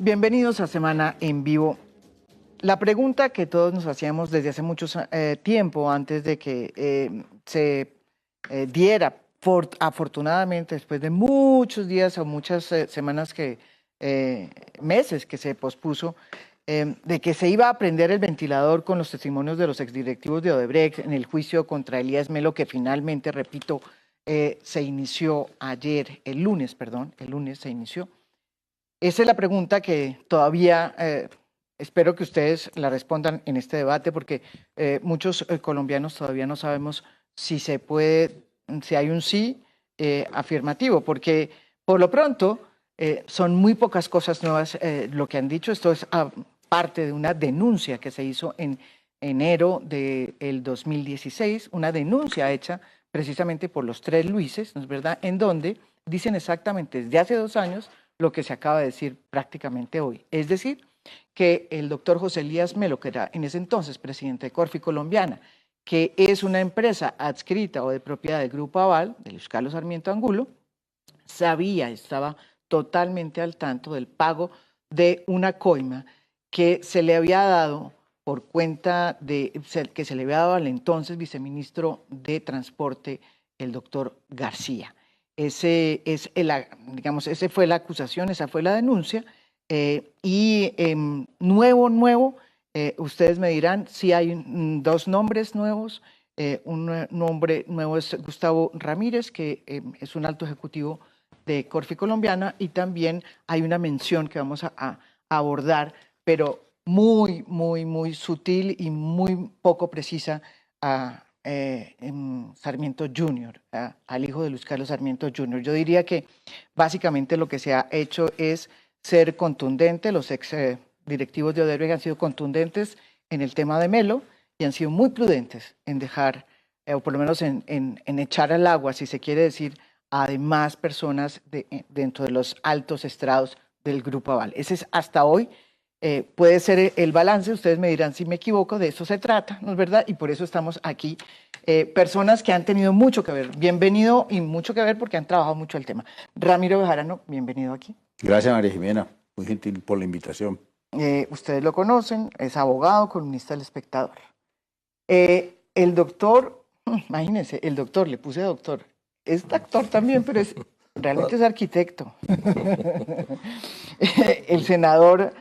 Bienvenidos a Semana en Vivo. La pregunta que todos nos hacíamos desde hace mucho tiempo, antes de que se diera, afortunadamente, después de muchos días o muchas semanas meses que se pospuso, de que se iba a prender el ventilador con los testimonios de los exdirectivos de Odebrecht en el juicio contra Elías Melo, que finalmente, repito, se inició ayer, el lunes se inició. Esa es la pregunta que todavía espero que ustedes la respondan en este debate, porque muchos colombianos todavía no sabemos si se puede, si hay un sí afirmativo, porque por lo pronto son muy pocas cosas nuevas lo que han dicho. Esto es parte de una denuncia que se hizo en enero del 2016, una denuncia hecha precisamente por los tres Luises, ¿no es verdad?, en donde dicen exactamente desde hace 2 años lo que se acaba de decir prácticamente hoy. Es decir, que el doctor José Elías Melo, que era en ese entonces presidente de Corfi Colombiana, que es una empresa adscrita o de propiedad del Grupo Aval, de Luis Carlos Sarmiento Angulo, estaba totalmente al tanto del pago de una coima que se le había dado por cuenta que se le había dado al entonces viceministro de Transporte, el doctor García. Esa fue la acusación, esa fue la denuncia. Ustedes me dirán si hay 2 nombres nuevos. Un nombre nuevo es Gustavo Ramírez, que es un alto ejecutivo de Corfi Colombiana, y también hay una mención que vamos a abordar, pero muy, muy, muy sutil y muy poco precisa a Sarmiento Jr., al hijo de Luis Carlos Sarmiento Jr. Yo diría que básicamente lo que se ha hecho es ser contundente. Los ex directivos de Odebrecht han sido contundentes en el tema de Melo y han sido muy prudentes en dejar, o por lo menos en echar al agua, si se quiere decir, a demás personas dentro de los altos estrados del Grupo Aval. Ese es hasta hoy. Puede ser el balance, ustedes me dirán si me equivoco, de eso se trata, ¿no es verdad? Y por eso estamos aquí, personas que han tenido mucho que ver. Bienvenido, y mucho que ver porque han trabajado mucho el tema. Ramiro Bejarano, bienvenido aquí. Gracias, María Jimena, muy gentil por la invitación. Ustedes lo conocen, es abogado, columnista del Espectador. El doctor, imagínense, el doctor, le puse doctor, es actor también, pero realmente es arquitecto. El senador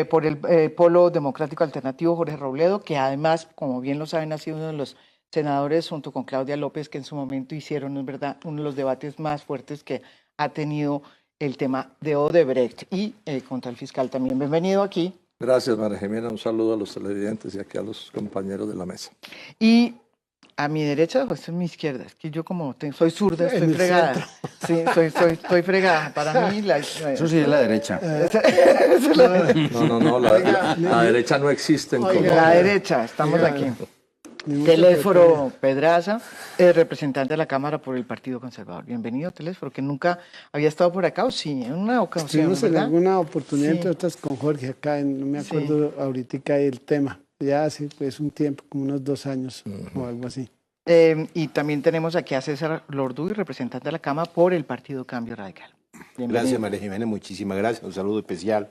por el Polo Democrático Alternativo, Jorge Robledo, que además, como bien lo saben, ha sido uno de los senadores, junto con Claudia López, que en su momento hicieron, es verdad, uno de los debates más fuertes que ha tenido el tema de Odebrecht, y contra el fiscal también. Bienvenido aquí. Gracias, María Jimena. Un saludo a los televidentes y aquí a los compañeros de la mesa. Y a mi derecha, pues es mi izquierda. Es que yo como soy zurda, estoy fregada. Sí, estoy fregada. Para mí eso sí es la derecha. No, la derecha no existe en Colombia. La derecha, estamos aquí. Telésforo Pedraza, representante de la Cámara por el Partido Conservador. Bienvenido, Telésforo, que nunca había estado por acá, o sí, en una ocasión. Estuvimos en alguna oportunidad, entre otras, con Jorge acá, no me acuerdo ahorita el tema. Ya hace pues un tiempo, como unos 2 años o algo así. Y también tenemos aquí a César Lorduy, representante de la Cámara por el Partido Cambio Radical. Bienvenido. Gracias, María Jiménez, muchísimas gracias. Un saludo especial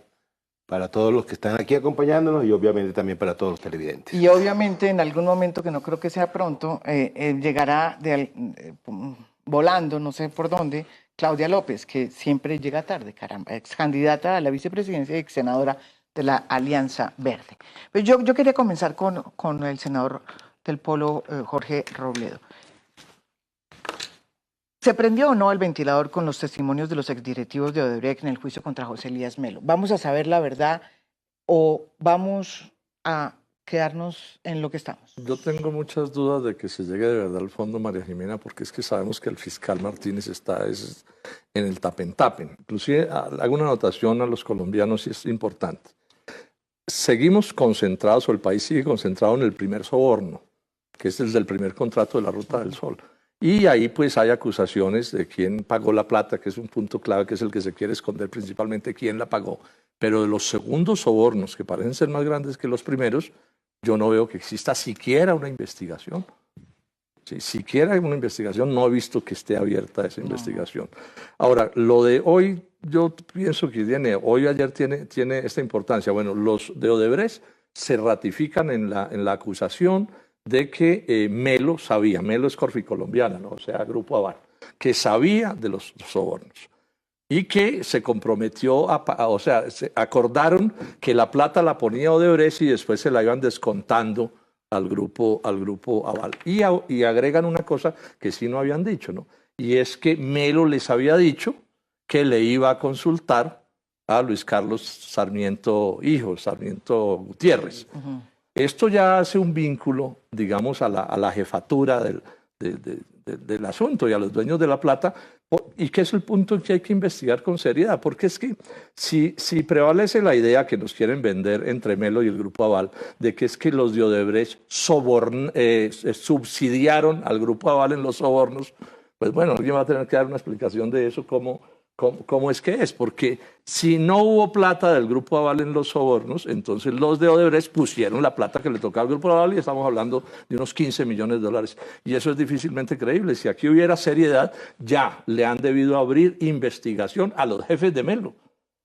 para todos los que están aquí acompañándonos y obviamente también para todos los televidentes. Y obviamente en algún momento, que no creo que sea pronto, llegará volando, no sé por dónde, Claudia López, que siempre llega tarde, caramba, ex candidata a la vicepresidencia y ex senadora de la Alianza Verde. Pues yo quería comenzar con el senador del Polo, Jorge Robledo. ¿Se prendió o no el ventilador con los testimonios de los exdirectivos de Odebrecht en el juicio contra José Elías Melo? ¿Vamos a saber la verdad o vamos a quedarnos en lo que estamos? Yo tengo muchas dudas de que se llegue de verdad al fondo, María Jimena, porque es que sabemos que el fiscal Martínez está en el tapen-tapen. Inclusive hago una anotación a los colombianos y es importante. Seguimos concentrados, o el país sigue concentrado en el primer soborno, que es el del primer contrato de la Ruta del Sol. Y ahí pues hay acusaciones de quién pagó la plata, que es un punto clave, que es el que se quiere esconder principalmente quién la pagó. Pero de los segundos sobornos, que parecen ser más grandes que los primeros, yo no veo que exista siquiera una investigación. Sí, siquiera una investigación, no he visto que esté abierta esa investigación. Ahora, lo de hoy yo pienso que hoy o ayer tiene esta importancia. Bueno, los de Odebrecht se ratifican en la acusación de que Melo sabía, Melo es Corficolombiana, ¿no? O sea, Grupo Aval, que sabía de los sobornos y que se comprometió, o sea, se acordaron que la plata la ponía Odebrecht y después se la iban descontando al grupo Aval. Y agregan una cosa que sí no habían dicho, ¿no? Y es que Melo les había dicho que le iba a consultar a Luis Carlos Sarmiento, hijo, Sarmiento Gutiérrez. Esto ya hace un vínculo, digamos, a la jefatura del asunto y a los dueños de la plata, y que es el punto en que hay que investigar con seriedad, porque es que si prevalece la idea que nos quieren vender entre Melo y el Grupo Aval, de que es que los de Odebrecht subsidiaron al Grupo Aval en los sobornos, pues bueno, alguien va a tener que dar una explicación de eso, cómo es que es, porque si no hubo plata del Grupo Aval en los sobornos, entonces los de Odebrecht pusieron la plata que le tocaba al Grupo Aval y estamos hablando de unos 15 millones de dólares. Y eso es difícilmente creíble. Si aquí hubiera seriedad, ya le han debido abrir investigación a los jefes de Melo,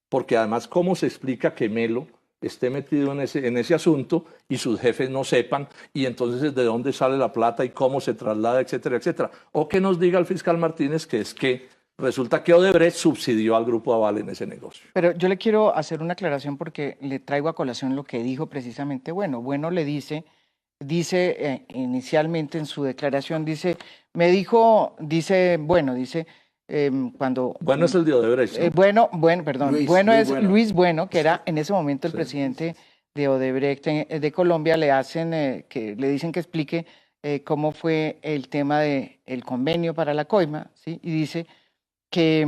porque además, ¿cómo se explica que Melo esté metido en ese asunto y sus jefes no sepan, y entonces de dónde sale la plata y cómo se traslada, etcétera, etcétera? O que nos diga el fiscal Martínez que es que resulta que Odebrecht subsidió al Grupo Aval en ese negocio. Pero yo le quiero hacer una aclaración porque le traigo a colación lo que dijo precisamente Bueno. Bueno le dice inicialmente en su declaración, cuando... Bueno es el de Odebrecht, ¿no? Luis Bueno, que era en ese momento el presidente de Odebrecht de Colombia, le dicen que explique cómo fue el tema del convenio para la coima, ¿sí? Y dice que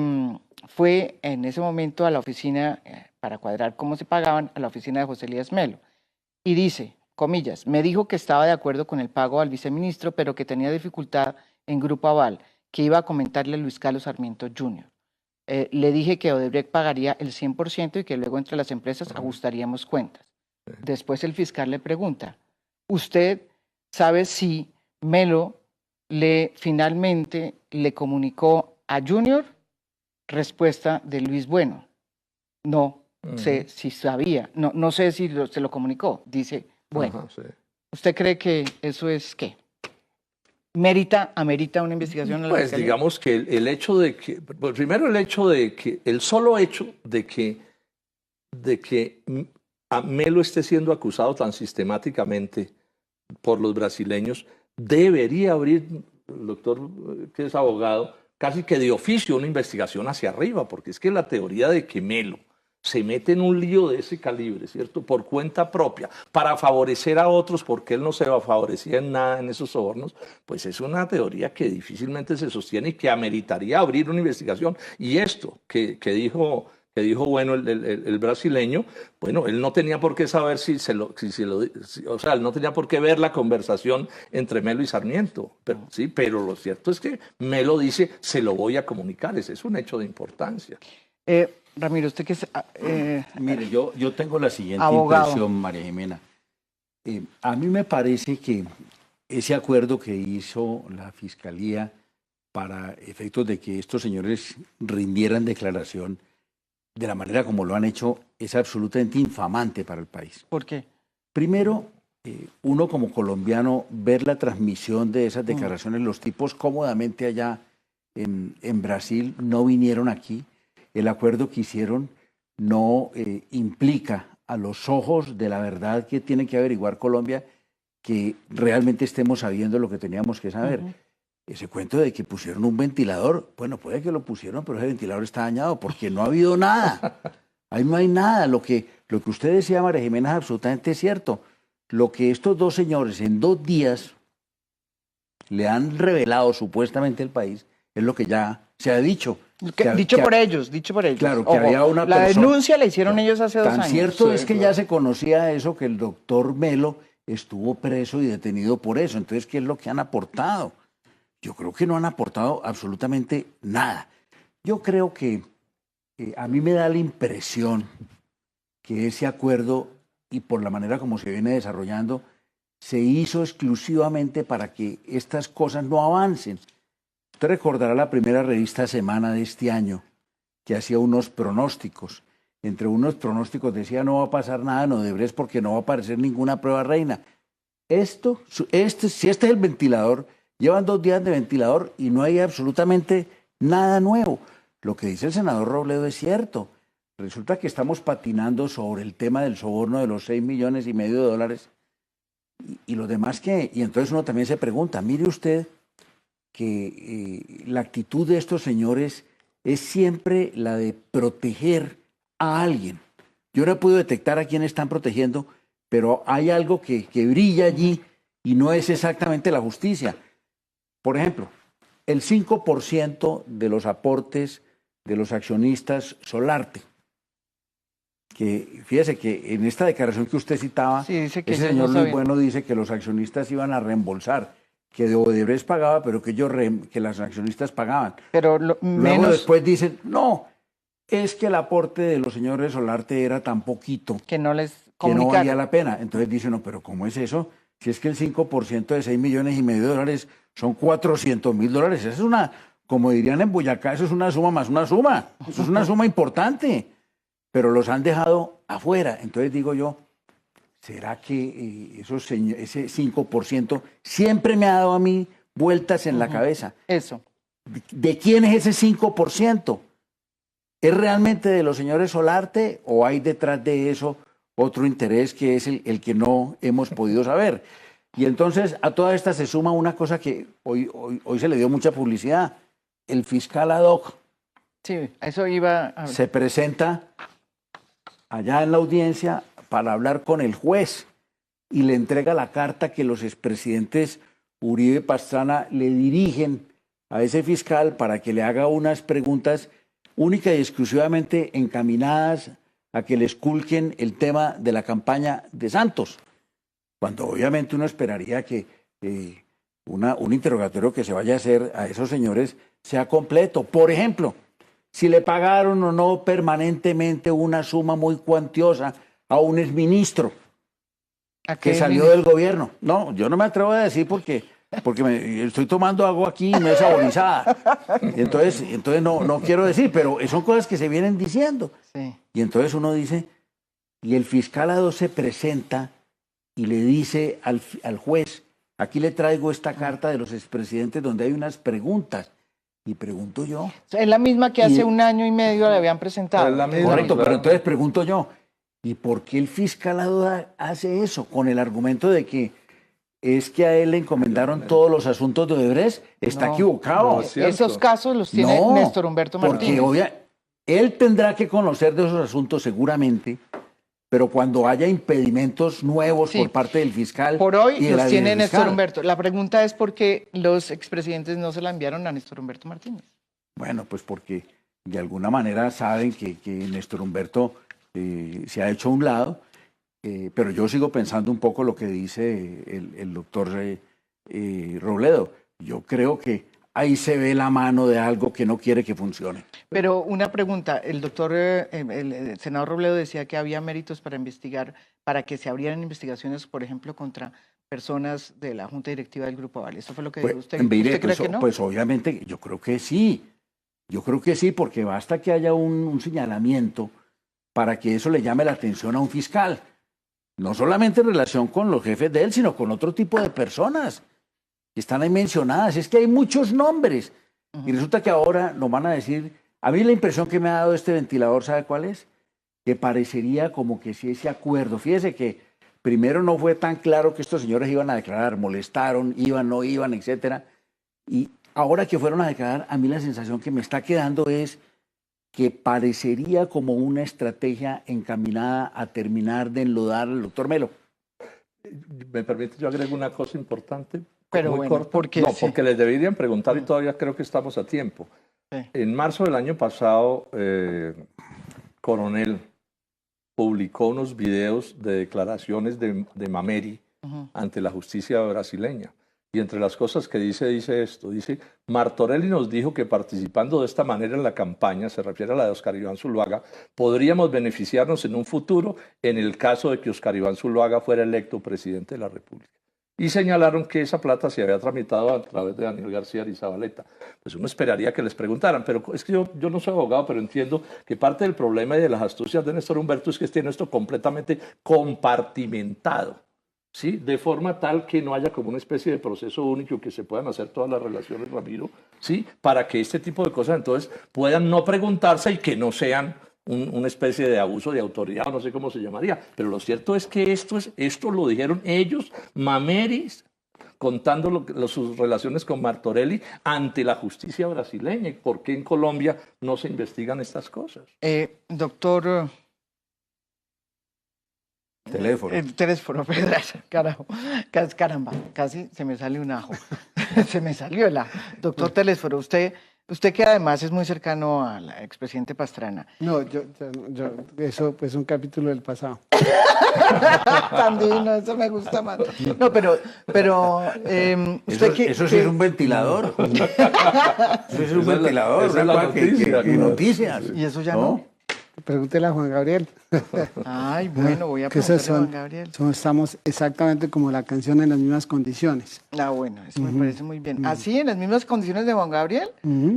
fue en ese momento a la oficina, para cuadrar cómo se pagaban, a la oficina de José Elías Melo. Y dice, comillas, me dijo que estaba de acuerdo con el pago al viceministro, pero que tenía dificultad en Grupo Aval, que iba a comentarle a Luis Carlos Sarmiento Jr. Le dije que Odebrecht pagaría el 100% y que luego entre las empresas ajustaríamos cuentas. Después el fiscal le pregunta, ¿usted sabe si Melo finalmente le comunicó a Junior? Respuesta de Luis Bueno, no sé si sabía, no sé si se lo comunicó, dice Bueno. Sí. ¿Usted cree que eso es qué? ¿Amerita una investigación? Pues digamos que el hecho de que, pues primero el solo hecho de que a Melo esté siendo acusado tan sistemáticamente por los brasileños, debería abrir, el doctor que es abogado, casi que de oficio una investigación hacia arriba, porque es que la teoría de que Melo se mete en un lío de ese calibre, ¿cierto? Por cuenta propia, para favorecer a otros, porque él no se favorecía en nada en esos sobornos, pues es una teoría que difícilmente se sostiene y que ameritaría abrir una investigación. Y esto que dijo Bueno el brasileño, bueno, él no tenía por qué saber o sea, él no tenía por qué ver la conversación entre Melo y Sarmiento, pero lo cierto es que Melo dice, se lo voy a comunicar, ese es un hecho de importancia. Ramiro, usted que es Mire, yo tengo la siguiente abogado. impresión, María Jimena. A mí me parece que ese acuerdo que hizo la Fiscalía para efectos de que estos señores rindieran declaración de la manera como lo han hecho es absolutamente infamante para el país. ¿Por qué? Primero, uno como colombiano, ver la transmisión de esas declaraciones, los tipos cómodamente allá en Brasil no vinieron aquí. El acuerdo que hicieron no implica a los ojos de la verdad que tiene que averiguar Colombia que realmente estemos sabiendo lo que teníamos que saber. Ese cuento de que pusieron un ventilador, bueno, puede que lo pusieron, pero ese ventilador está dañado porque no ha habido nada. Ahí no hay nada. Lo que usted decía, María Jimena, es absolutamente cierto. Lo que estos dos señores en 2 días le han revelado supuestamente al país es lo que ya se ha dicho. Dicho por ellos. Claro, que había una la persona, denuncia la hicieron ellos hace 2 años. Tan cierto es que ya se conocía eso, que el doctor Melo estuvo preso y detenido por eso. Entonces, ¿qué es lo que han aportado? Yo creo que no han aportado absolutamente nada. Yo creo que a mí me da la impresión que ese acuerdo, y por la manera como se viene desarrollando, se hizo exclusivamente para que estas cosas no avancen. Usted recordará la primera revista Semana de este año, que hacía unos pronósticos. Entre unos pronósticos decía no va a pasar nada en Odebrecht porque no va a aparecer ninguna prueba reina. Si este es el ventilador, llevan 2 días de ventilador y no hay absolutamente nada nuevo. Lo que dice el senador Robledo es cierto. Resulta que estamos patinando sobre el tema del soborno de los $6,5 millones y los demás que... Y entonces uno también se pregunta, mire usted que la actitud de estos señores es siempre la de proteger a alguien. Yo no he podido detectar a quién están protegiendo, pero hay algo que brilla allí y no es exactamente la justicia. Por ejemplo, el 5% de los aportes de los accionistas Solarte, que fíjese que en esta declaración que usted citaba, Sí, dice que ese ellos señor no Luis sabían. Bueno dice que los accionistas iban a reembolsar, que de Odebrecht pagaba, pero que que los accionistas pagaban. Pero Luego menos después dicen, no, es que el aporte de los señores Solarte era tan poquito que no les que no comunicaron. valía la pena. Entonces dicen, no, pero ¿cómo es eso? Si es que el 5% de $6,5 millones son $400,000. Esa es una, como dirían en Boyacá, eso es una suma más una suma. Eso es una suma importante. Pero los han dejado afuera. Entonces digo yo, ¿será que ese 5% siempre me ha dado a mí vueltas en la cabeza? Eso. ¿De quién es ese 5%? ¿Es realmente de los señores Solarte o hay detrás de eso otro interés que es el que no hemos podido saber? Y entonces a toda esta se suma una cosa que hoy se le dio mucha publicidad. El fiscal ad hoc Sí, eso iba a... se presenta allá en la audiencia para hablar con el juez y le entrega la carta que los expresidentes Uribe y Pastrana le dirigen a ese fiscal para que le haga unas preguntas única y exclusivamente encaminadas a que le esculquen el tema de la campaña de Santos, cuando obviamente uno esperaría que un interrogatorio que se vaya a hacer a esos señores sea completo. Por ejemplo, si le pagaron o no permanentemente una suma muy cuantiosa a un exministro ¿A que qué salió ministro? del gobierno. No, yo no me atrevo a decir porque estoy tomando agua aquí y no es saborizada. Entonces no quiero decir, pero son cosas que se vienen diciendo. Sí. Y entonces uno dice, y el fiscal ad hoc se presenta y le dice al juez, aquí le traigo esta carta de los expresidentes donde hay unas preguntas. Y pregunto yo. Es la misma que hace 1 año y medio le habían presentado. Es la misma. Correcto, claro. pero entonces pregunto yo, ¿y por qué el fiscal ad hoc hace eso? Con el argumento de que es que a él le encomendaron todos los asuntos de Odebrecht. Está No, equivocado. no, es cierto. Esos casos los tiene No, Néstor Humberto Martínez. Porque él tendrá que conocer de esos asuntos seguramente, pero cuando haya impedimentos nuevos Sí. por parte del fiscal. Por hoy y de los la tiene fiscal. Néstor Humberto. La pregunta es por qué los expresidentes no se la enviaron a Néstor Humberto Martínez. Bueno, pues porque de alguna manera saben que Néstor Humberto se ha hecho a un lado, pero yo sigo pensando un poco lo que dice el doctor Robledo. Yo creo que ahí se ve la mano de algo que no quiere que funcione. Pero una pregunta, el doctor, el senador Robledo decía que había méritos para investigar, para que se abrieran investigaciones, por ejemplo, contra personas de la Junta Directiva del Grupo Aval. ¿Eso fue lo que dijo usted? Mire, ¿Usted cree pues, que no? pues obviamente yo creo que sí. Yo creo que sí, porque basta que haya un señalamiento para que eso le llame la atención a un fiscal. No solamente en relación con los jefes de él, sino con otro tipo de personas que están ahí mencionadas. Es que hay muchos nombres. Y resulta que ahora nos van a decir, a mí la impresión que me ha dado este ventilador, ¿sabe cuál es? Que parecería como que si ese acuerdo, fíjese que primero no fue tan claro que estos señores iban a declarar, molestaron, iban, no iban, etcétera. Y ahora que fueron a declarar, a mí la sensación que me está quedando es que parecería como una estrategia encaminada a terminar de enlodar al doctor Melo. ¿Me permite? Yo agrego una cosa importante. Pero muy bueno, corta. porque No, sí. porque les deberían preguntar y todavía creo que estamos a tiempo. Sí. En marzo del año pasado, Coronel publicó unos videos de declaraciones de Mameri ante la justicia brasileña. Y entre las cosas que dice esto, dice, Martorelli nos dijo que participando de esta manera en la campaña, se refiere a la de Oscar Iván Zuluaga, podríamos beneficiarnos en un futuro en el caso de que Oscar Iván Zuluaga fuera electo presidente de la República. y señalaron que esa plata se había tramitado a través de Daniel García Arizabaleta. Pues uno esperaría que les preguntaran, pero es que yo no soy abogado, pero entiendo que parte del problema y de las astucias de Néstor Humberto es que tiene esto completamente compartimentado, ¿sí? De forma tal que no haya como una especie de proceso único, que se puedan hacer todas las relaciones, Ramiro, ¿sí? Para que este tipo de cosas entonces puedan no preguntarse y que no sean una especie de abuso de autoridad, o no sé cómo se llamaría. Pero lo cierto es que esto lo dijeron ellos, Mameris, contando sus relaciones con Martorelli ante la justicia brasileña. ¿Por qué en Colombia no se investigan estas cosas? Doctor... Teléfono. Teléfono, carajo, caramba, casi se me sale un ajo. Se me salió el ajo. Doctor Telésforo, usted que además es muy cercano al expresidente Pastrana. No, eso pues un capítulo del pasado. Tan divino, eso me gusta más. No, pero Eso sí es un ventilador. Eso es un ventilador. Esa es la noticia. Que noticias. ¿Y eso ya no? Pregúntele a Juan Gabriel. Ay, bueno, voy a Que esas preguntarle a Juan Gabriel. Estamos exactamente como la canción, en las mismas condiciones. Ah, bueno, eso me parece muy bien. ¿Así, en las mismas condiciones de Juan Gabriel?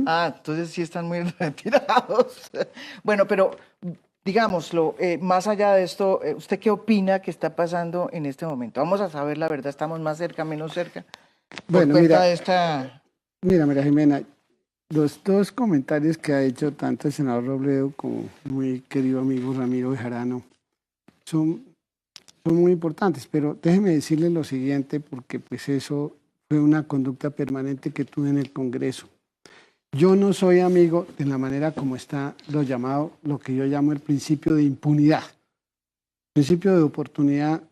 Ah, entonces sí están muy retirados. Bueno, pero digámoslo, más allá de esto, ¿usted qué opina que está pasando en este momento? Vamos a saber la verdad, ¿estamos más cerca, menos cerca? Bueno, mira, mira, María Jimena, los dos comentarios que ha hecho tanto el senador Robledo como muy querido amigo Ramiro Bejarano son muy importantes, pero déjeme decirle lo siguiente, porque pues eso fue una conducta permanente que tuve en el Congreso. Yo no soy amigo de la manera como está lo que yo llamo el principio de impunidad. El principio de oportunidad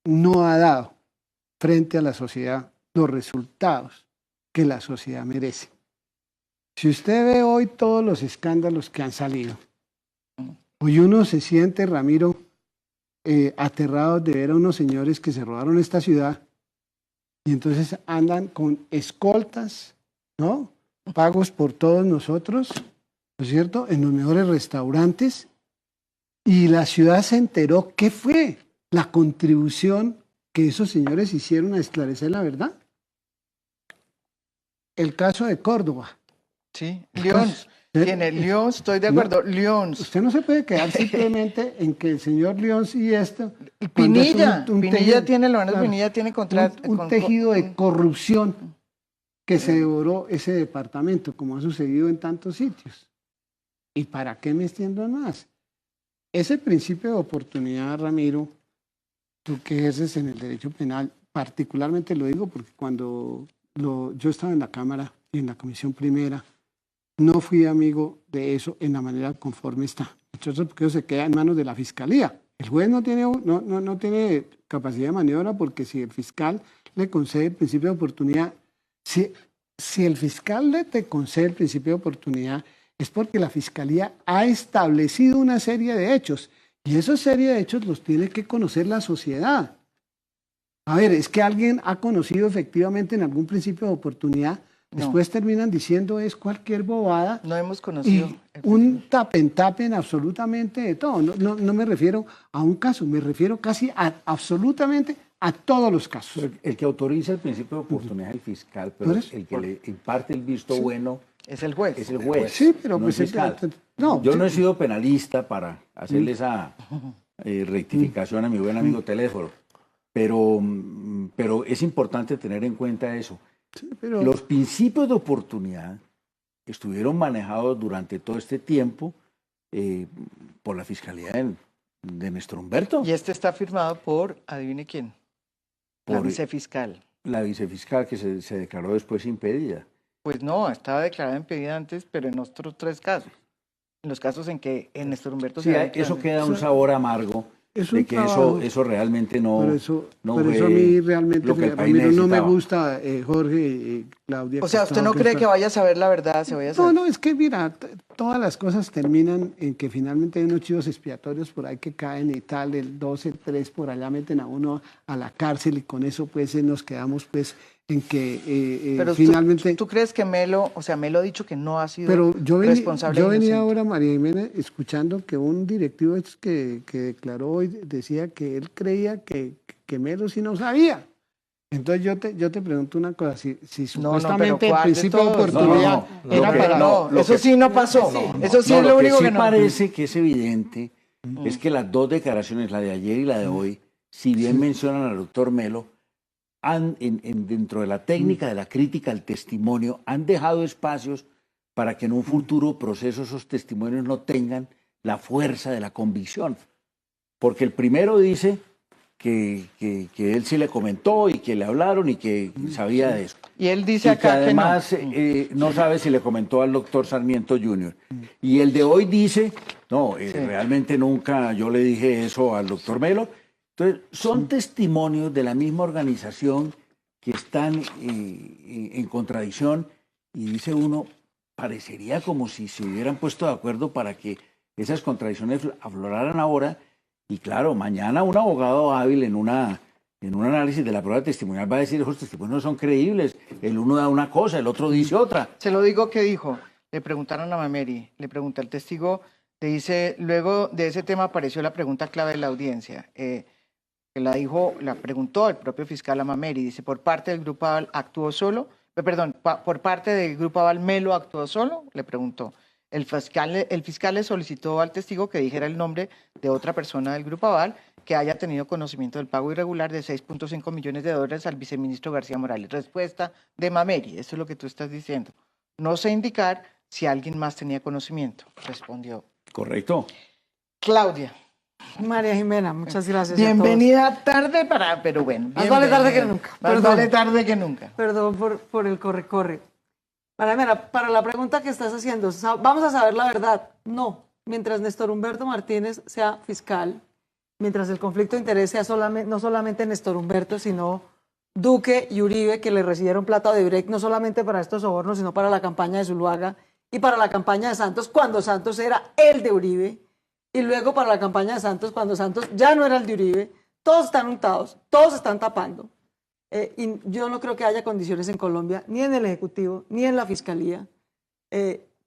no ha dado frente a la sociedad los resultados que la sociedad merece. Si usted ve hoy todos los escándalos que han salido, hoy uno se siente, Ramiro, aterrado de ver a unos señores que se robaron esta ciudad y entonces andan con escoltas, ¿no? Pagos por todos nosotros, ¿no es cierto?, en los mejores restaurantes, y la ciudad se enteró qué fue la contribución que esos señores hicieron a esclarecer la verdad. El caso de Córdoba. Sí, León. Tiene León, estoy de acuerdo, No, León. Usted no se puede quedar simplemente en que el señor León y esto. Pinilla, Pinilla tiene, claro, Pinilla tiene un tejido de corrupción que se devoró ese departamento, como ha sucedido en tantos sitios. ¿Y para qué me extiendo más? Ese principio de oportunidad, Ramiro, tú que ejerces en el derecho penal, particularmente lo digo porque cuando yo estaba en la Cámara y en la Comisión Primera, no fui amigo de eso en la manera conforme está. Entonces, porque eso se queda en manos de la Fiscalía. El juez no tiene capacidad de maniobra, porque si el fiscal le concede el principio de oportunidad, si el fiscal te concede el principio de oportunidad, es porque la Fiscalía ha establecido una serie de hechos, y esa serie de hechos los tiene que conocer la sociedad. A ver, es que alguien ha conocido efectivamente en algún principio de oportunidad. Después terminan diciendo es cualquier bobada. No hemos conocido. Y un tapen absolutamente de todo. No me refiero a un caso, me refiero casi absolutamente a todos los casos. Pero el que autoriza el principio de oportunidad es el fiscal, pero el que le imparte el visto bueno es el juez. Es el juez. Sí, pero no pues el fiscal. Yo no he sido penalista para hacerle esa rectificación a mi buen amigo Telésforo, pero es importante tener en cuenta eso. Sí, pero... Los principios de oportunidad estuvieron manejados durante todo este tiempo por la Fiscalía de Néstor Humberto. Y este está firmado por, adivine quién, la vicefiscal. La vicefiscal que se declaró después impedida. Pues no, estaba declarada impedida antes, pero en otros 3 casos. En los casos en que en Néstor Humberto sí, eso queda un sabor amargo. De que eso realmente no... Por eso a mí realmente, Ramiro, no me gusta, Jorge y Claudia. O sea, ¿usted no cree que vaya a saber la verdad? No, es que mira, todas las cosas terminan en que finalmente hay unos chivos expiatorios por ahí que caen y tal, el 2, el 3, por allá meten a uno a la cárcel y con eso pues nos quedamos pues en que pero finalmente... ¿tú crees que Melo ha dicho que no ha sido responsable? Yo venía ahora, María Jiménez, escuchando que un directivo que declaró hoy decía que él creía que Melo sí no sabía. Entonces yo te pregunto una cosa, si No, no, supuestamente pero el ¿cuál de principio de todos? oportunidad No, era que- para... no, lo eso que- sí no pasó. Eso sí es lo que único sí que no. parece que es evidente es que las dos declaraciones, la de ayer y la de hoy, si bien mencionan al doctor Melo, dentro de la técnica de la crítica al testimonio, han dejado espacios para que en un futuro proceso esos testimonios no tengan la fuerza de la convicción. Porque el primero dice que él sí le comentó y que le hablaron y que sabía de eso. Y él dice Y acá que además no sabe si le comentó al doctor Sarmiento Jr. Y el de hoy dice, no, realmente nunca yo le dije eso al doctor Melo. Entonces, son testimonios de la misma organización que están en contradicción y dice uno, parecería como si se hubieran puesto de acuerdo para que esas contradicciones afloraran ahora. Y claro, mañana un abogado hábil en un análisis de la prueba testimonial va a decir, esos testimonios no son creíbles, el uno da una cosa, el otro dice otra. Se lo digo que dijo. Le preguntaron a Mameri, le pregunta al testigo, le dice, luego de ese tema apareció la pregunta clave de la audiencia. Que la preguntó el propio fiscal a Mameri, dice, por parte del Grupo Aval actuó solo, por parte del Grupo Aval Melo actuó solo, le preguntó. El fiscal le solicitó al testigo que dijera el nombre de otra persona del Grupo Aval que haya tenido conocimiento del pago irregular de 6.5 millones de dólares al viceministro García Morales. Respuesta de Mameri, eso es lo que tú estás diciendo. No sé indicar si alguien más tenía conocimiento, respondió. Correcto. Claudia. María Jimena, muchas gracias. a Bienvenida tarde, pero bueno. Más vale tarde que nunca. Más Perdón. vale tarde que nunca. todos. Perdón por el corre-corre. María Jimena, para la pregunta que estás haciendo, ¿vamos a saber la verdad? No. Mientras Néstor Humberto Martínez sea fiscal, mientras el conflicto de interés sea no solamente Néstor Humberto, sino Duque y Uribe, que le recibieron plata de Odebrecht, no solamente para estos sobornos, sino para la campaña de Zuluaga y para la campaña de Santos, cuando Santos era el de Uribe, y luego para la campaña de Santos, cuando Santos ya no era el de Uribe. Todos están untados, todos están tapando. Y yo no creo que haya condiciones en Colombia, ni en el Ejecutivo, ni en la Fiscalía,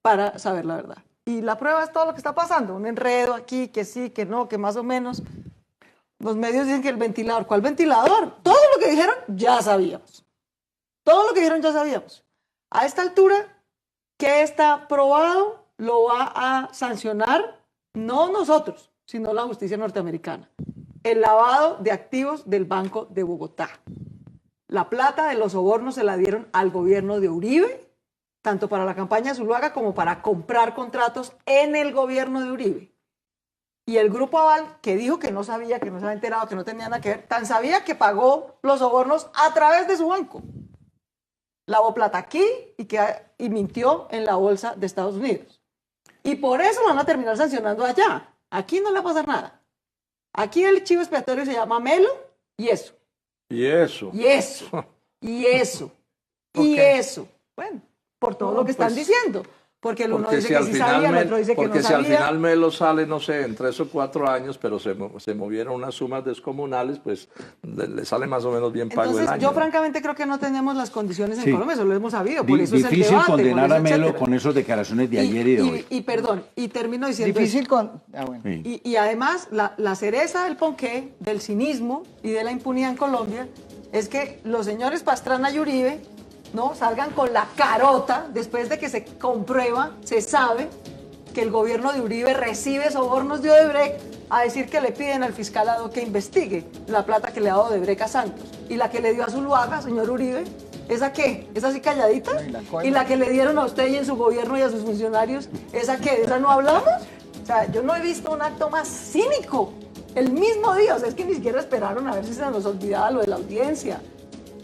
para saber la verdad. Y la prueba es todo lo que está pasando, un enredo aquí, que sí, que no, que más o menos. Los medios dicen que el ventilador, ¿cuál ventilador? Todo lo que dijeron ya sabíamos. Todo lo que dijeron ya sabíamos. A esta altura, ¿qué está probado? Lo va a sancionar no nosotros, sino la justicia norteamericana. El lavado de activos del Banco de Bogotá. La plata de los sobornos se la dieron al gobierno de Uribe, tanto para la campaña de Zuluaga como para comprar contratos en el gobierno de Uribe. Y el Grupo Aval, que dijo que no sabía, que no se había enterado, que no tenía nada que ver, tan sabía que pagó los sobornos a través de su banco. Lavó plata aquí y mintió en la bolsa de Estados Unidos. Y por eso lo van a terminar sancionando allá. Aquí no le va a pasar nada. Aquí el chivo expiatorio se llama Melo y eso. Y eso. Y eso. Y eso. Y eso. Bueno, por todo lo que están diciendo. Porque el uno Porque dice si que al sí final sabía, el otro dice que no porque si al sabía. final Melo sale, no sé, en 3 o 4 años, pero se movieron unas sumas descomunales, pues le sale más o menos bien pago Entonces, el año. yo francamente creo que no tenemos las condiciones en Sí. Colombia, eso lo hemos sabido. Por eso Difícil es el debate, condenar por a eso, Melo etcétera. con esas declaraciones de ayer y de hoy. Y perdón, y termino diciendo Difícil esto. con... bueno. Sí. Y además, la cereza del ponqué, del cinismo y de la impunidad en Colombia es que los señores Pastrana y Uribe no salgan con la carota después de que se comprueba, se sabe que el gobierno de Uribe recibe sobornos de Odebrecht, a decir que le piden al fiscal Ado que investigue la plata que le ha dado Odebrecht a Santos. Y la que le dio a Zuluaga, señor Uribe, ¿esa qué? ¿Esa así calladita? Y la que le dieron a usted y en su gobierno y a sus funcionarios, ¿esa qué? ¿De esa no hablamos? O sea, yo no he visto un acto más cínico. El mismo día, o sea, es que ni siquiera esperaron a ver si se nos olvidaba lo de la audiencia.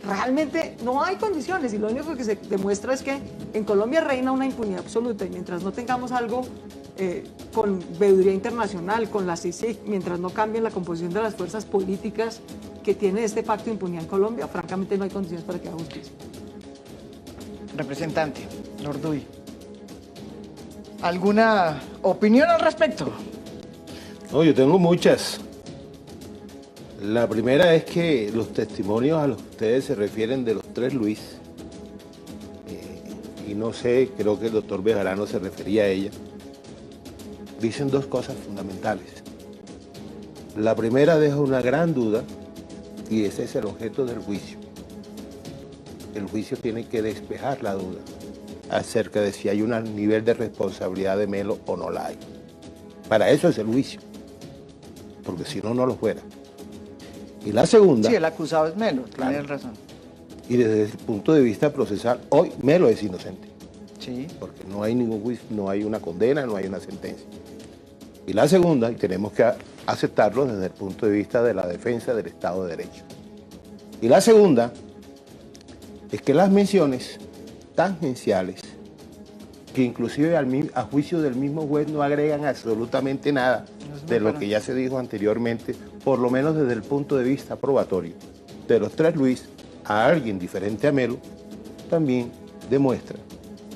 Realmente no hay condiciones y lo único que se demuestra es que en Colombia reina una impunidad absoluta y mientras no tengamos algo con veeduría internacional, con la CICIG, mientras no cambien la composición de las fuerzas políticas que tiene este pacto de impunidad en Colombia, francamente no hay condiciones para que haga justicia. Representante, Lorduy. ¿Alguna opinión al respecto? No, yo tengo muchas. La primera es que los testimonios a los que ustedes se refieren de los 3 Luis, y no sé, creo que el doctor Bejarano se refería a ella, dicen 2 cosas fundamentales. La primera deja una gran duda, y ese es el objeto del juicio. el juicio tiene que despejar la duda acerca de si hay un nivel de responsabilidad de Melo o no la hay. Para eso es el juicio, porque si no, no lo fuera. Y la segunda, Sí, el acusado es Melo, Claro. tienes razón. y desde el punto de vista procesal, hoy Melo es inocente, Sí. porque no hay ningún juicio, no hay una condena, no hay una sentencia. Y la segunda, y tenemos que aceptarlo desde el punto de vista de la defensa del Estado de Derecho. Y la segunda es que las menciones tangenciales, que inclusive a juicio del mismo juez no agregan absolutamente nada de lo que ya se dijo anteriormente, por lo menos desde el punto de vista probatorio, de los tres Luis a alguien diferente a Melo, también demuestra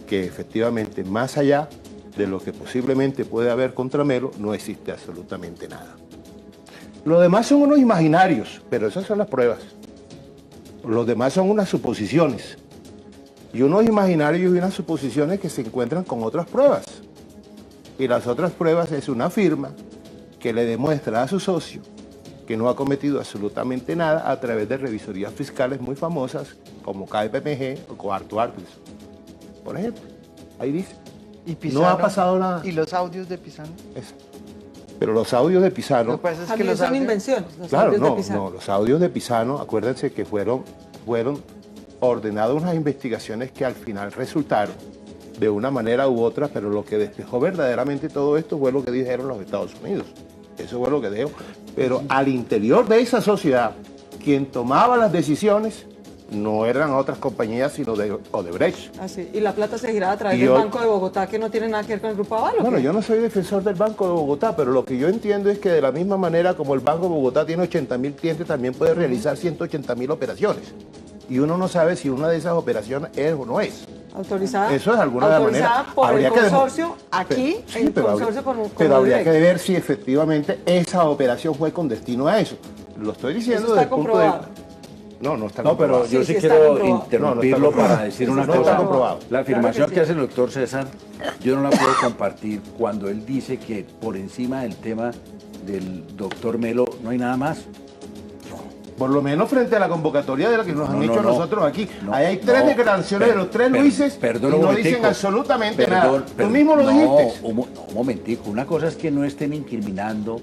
que efectivamente más allá de lo que posiblemente puede haber contra Melo, no existe absolutamente nada. Los demás son unos imaginarios, pero esas son las pruebas. Los demás son unas suposiciones. Y unos imaginarios y unas suposiciones que se encuentran con otras pruebas. Y las otras pruebas es una firma que le demuestra a su socio que no ha cometido absolutamente nada a través de revisorías fiscales muy famosas como KPMG o Coarto Artis. Por ejemplo, ahí dice. ¿Y No ha pasado nada. ¿Y los audios de Pisano? Eso. Pero los audios de Pisano... Lo que pasa es que También los son audios... invenciones, los Claro, audios de no, Pizarro. no, los audios de Pisano, acuérdense que fueron ordenadas unas investigaciones que al final resultaron de una manera u otra, pero lo que despejó verdaderamente todo esto fue lo que dijeron los Estados Unidos. Eso fue lo que dijo. Pero al interior de esa sociedad, quien tomaba las decisiones no eran otras compañías, sino de Odebrecht. Así. Y la plata se giraba a través Y del hoy- Banco de Bogotá, que no tiene nada que ver con el Grupo Aval. ¿o Bueno, qué? yo no soy defensor del Banco de Bogotá, pero lo que yo entiendo es que de la misma manera como el Banco de Bogotá tiene 80.000 clientes, también puede realizar 180.000 operaciones. Y uno no sabe si una de esas operaciones es o no es. Autorizada, Eso es de alguna autorizada manera. por Habría el que consorcio, aquí, Sí, en pero consorcio con pero habría que Odebrecht. ver si efectivamente esa operación fue con destino a eso. Lo estoy diciendo Eso desde está el punto de comprobado. No, no está No, pero comprobado. yo Sí, sí, sí está quiero comprobado. interrumpirlo No, no está para comprobado. decir Sí, una sí No cosa. está comprobado. La afirmación Claro que que sí. hace el doctor César, yo no la puedo compartir cuando él dice que por encima del tema del doctor Melo no hay nada más. Por lo menos frente a la convocatoria de la que nos han No, hecho no, no. nosotros aquí. No, Ahí hay tres no, declaraciones de los tres Luises perdón y un no momentico. dicen absolutamente nada. Tú Perdón, mismo lo no, dijiste. No, un momentico. Una cosa es que no estén incriminando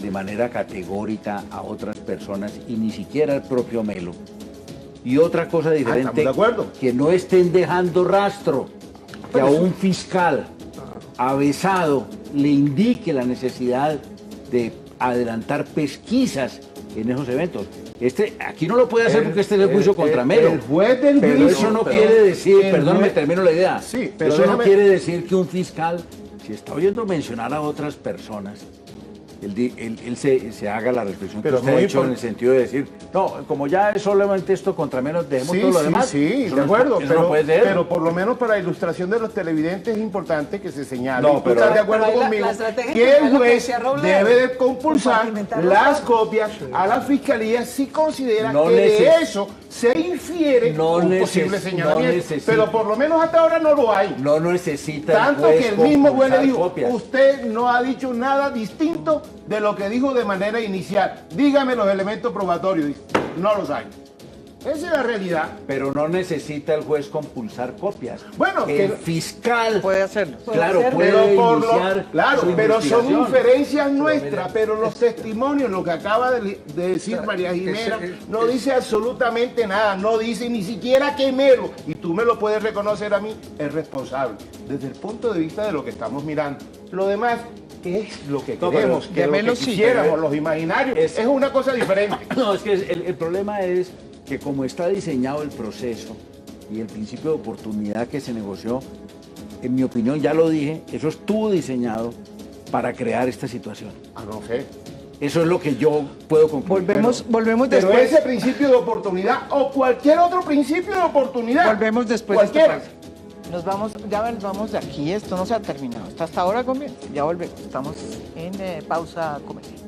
de manera categórica a otras personas y ni siquiera al propio Melo. Y otra cosa diferente, estamos de acuerdo. que no estén dejando rastro, que a un fiscal avesado le indique la necesidad de adelantar pesquisas en esos eventos. Aquí no lo puede hacer porque este es el juicio contra Melo. El juez del Pero juicio, eso no pero quiere decir, el perdón, me juez- termino la idea. Sí, pero eso no déjame- quiere decir que un fiscal, si está oyendo mencionar a otras personas, él se haga la reflexión que Pero usted ha muy hecho en impor- el sentido de decir, no, como ya es solamente esto contra menos, dejemos Sí, todo lo sí, demás. sí, Eso de no- acuerdo, eso no puede ser. pero por lo menos para ilustración de los televidentes es importante que se señale. No, y tú pero- estás de acuerdo Pero ahí la conmigo estrategia que que el lo que juez decía Robledo, debe de compulsar compartimentar los las casos. copias a la fiscalía si considera No que de neces- eso se infiere No un posible neces- señalamiento. no necesita. Pero por lo menos hasta ahora no lo hay. No necesita Tanto el juez que el mismo juez le compulsar dijo, copias. usted no ha dicho nada distinto de lo que dijo de manera inicial. Dígame los elementos probatorios. Dice, no los hay. Esa es la realidad. Pero no necesita el juez compulsar copias. Bueno, el que- fiscal Puede hacerlo. claro, hacerlo. puede Pero por iniciar claro, su pero son investigación. inferencias nuestras, pero los testimonios, lo que acaba de decir María Jimena, no dice absolutamente nada, no dice ni siquiera que Melo, y tú me lo puedes reconocer a mí, es responsable, desde el punto de vista de lo que estamos mirando. Lo demás, ¿qué es lo que No, queremos? pero Que de lo Melo que sí, quisiéramos, pero los imaginarios, es- es una cosa diferente. No, es que el problema es que como está diseñado el proceso y el principio de oportunidad que se negoció, en mi opinión, ya lo dije, eso estuvo diseñado para crear esta situación. Ah, no sé. Eso es lo que yo puedo concluir. Volvemos Pero después. ese principio de oportunidad o cualquier otro principio de oportunidad. Volvemos después de esta Cualquiera. pausa. Nos vamos, ya nos vamos de aquí, esto no se ha terminado. Hasta ahora comienza, ya volvemos. Estamos en pausa comercial.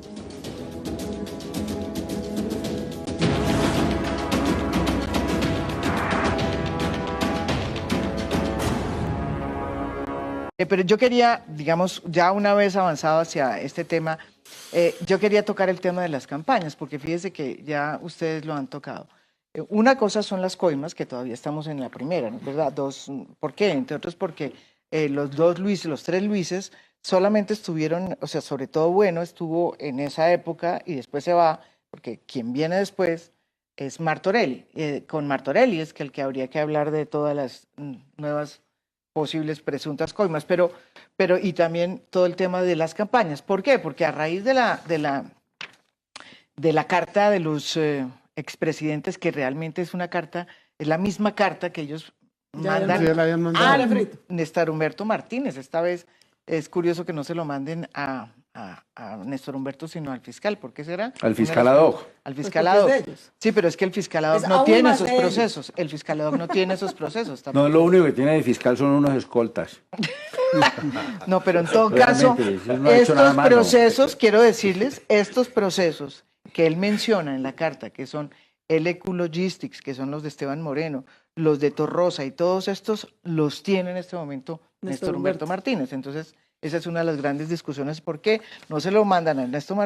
Pero yo quería, digamos, ya una vez avanzado hacia este tema, yo quería tocar el tema de las campañas, porque fíjese que ya ustedes lo han tocado. Una cosa son las coimas, que todavía estamos en la primera, ¿no es verdad? ¿Por qué? Entre otros porque los tres Luises solamente estuvieron, o sea, sobre todo Bueno estuvo en esa época y después se va, porque quien viene después es Martorelli. Con Martorelli es que el que habría que hablar de todas las nuevas posibles presuntas coimas, pero y también todo el tema de las campañas. ¿Por qué? Porque a raíz de la carta de los expresidentes, que realmente es una carta, es la misma carta que ellos mandan Ya la habían mandado. a Néstor Humberto Martínez. Esta vez es curioso que no se lo manden a Néstor Humberto, sino al fiscal. ¿Por qué será? Al fiscal ad hoc. Al Pues fiscal porque ad hoc. es de ellos. Sí, pero es que el fiscal ad hoc Es no aún tiene más esos de ellos. procesos. El fiscal ad hoc no tiene esos procesos. No, lo único que tiene de fiscal son unos escoltas. No, pero en todo caso, Realmente, no ha hecho nada estos malo. procesos, quiero decirles, estos procesos que él menciona en la carta, que son LQ Logistics, que son los de Esteban Moreno, los de Torrosa y todos estos los tiene en este momento Néstor Humberto Martínez. Entonces, esa es una de las grandes discusiones. ¿Por qué no se lo mandan a Néstor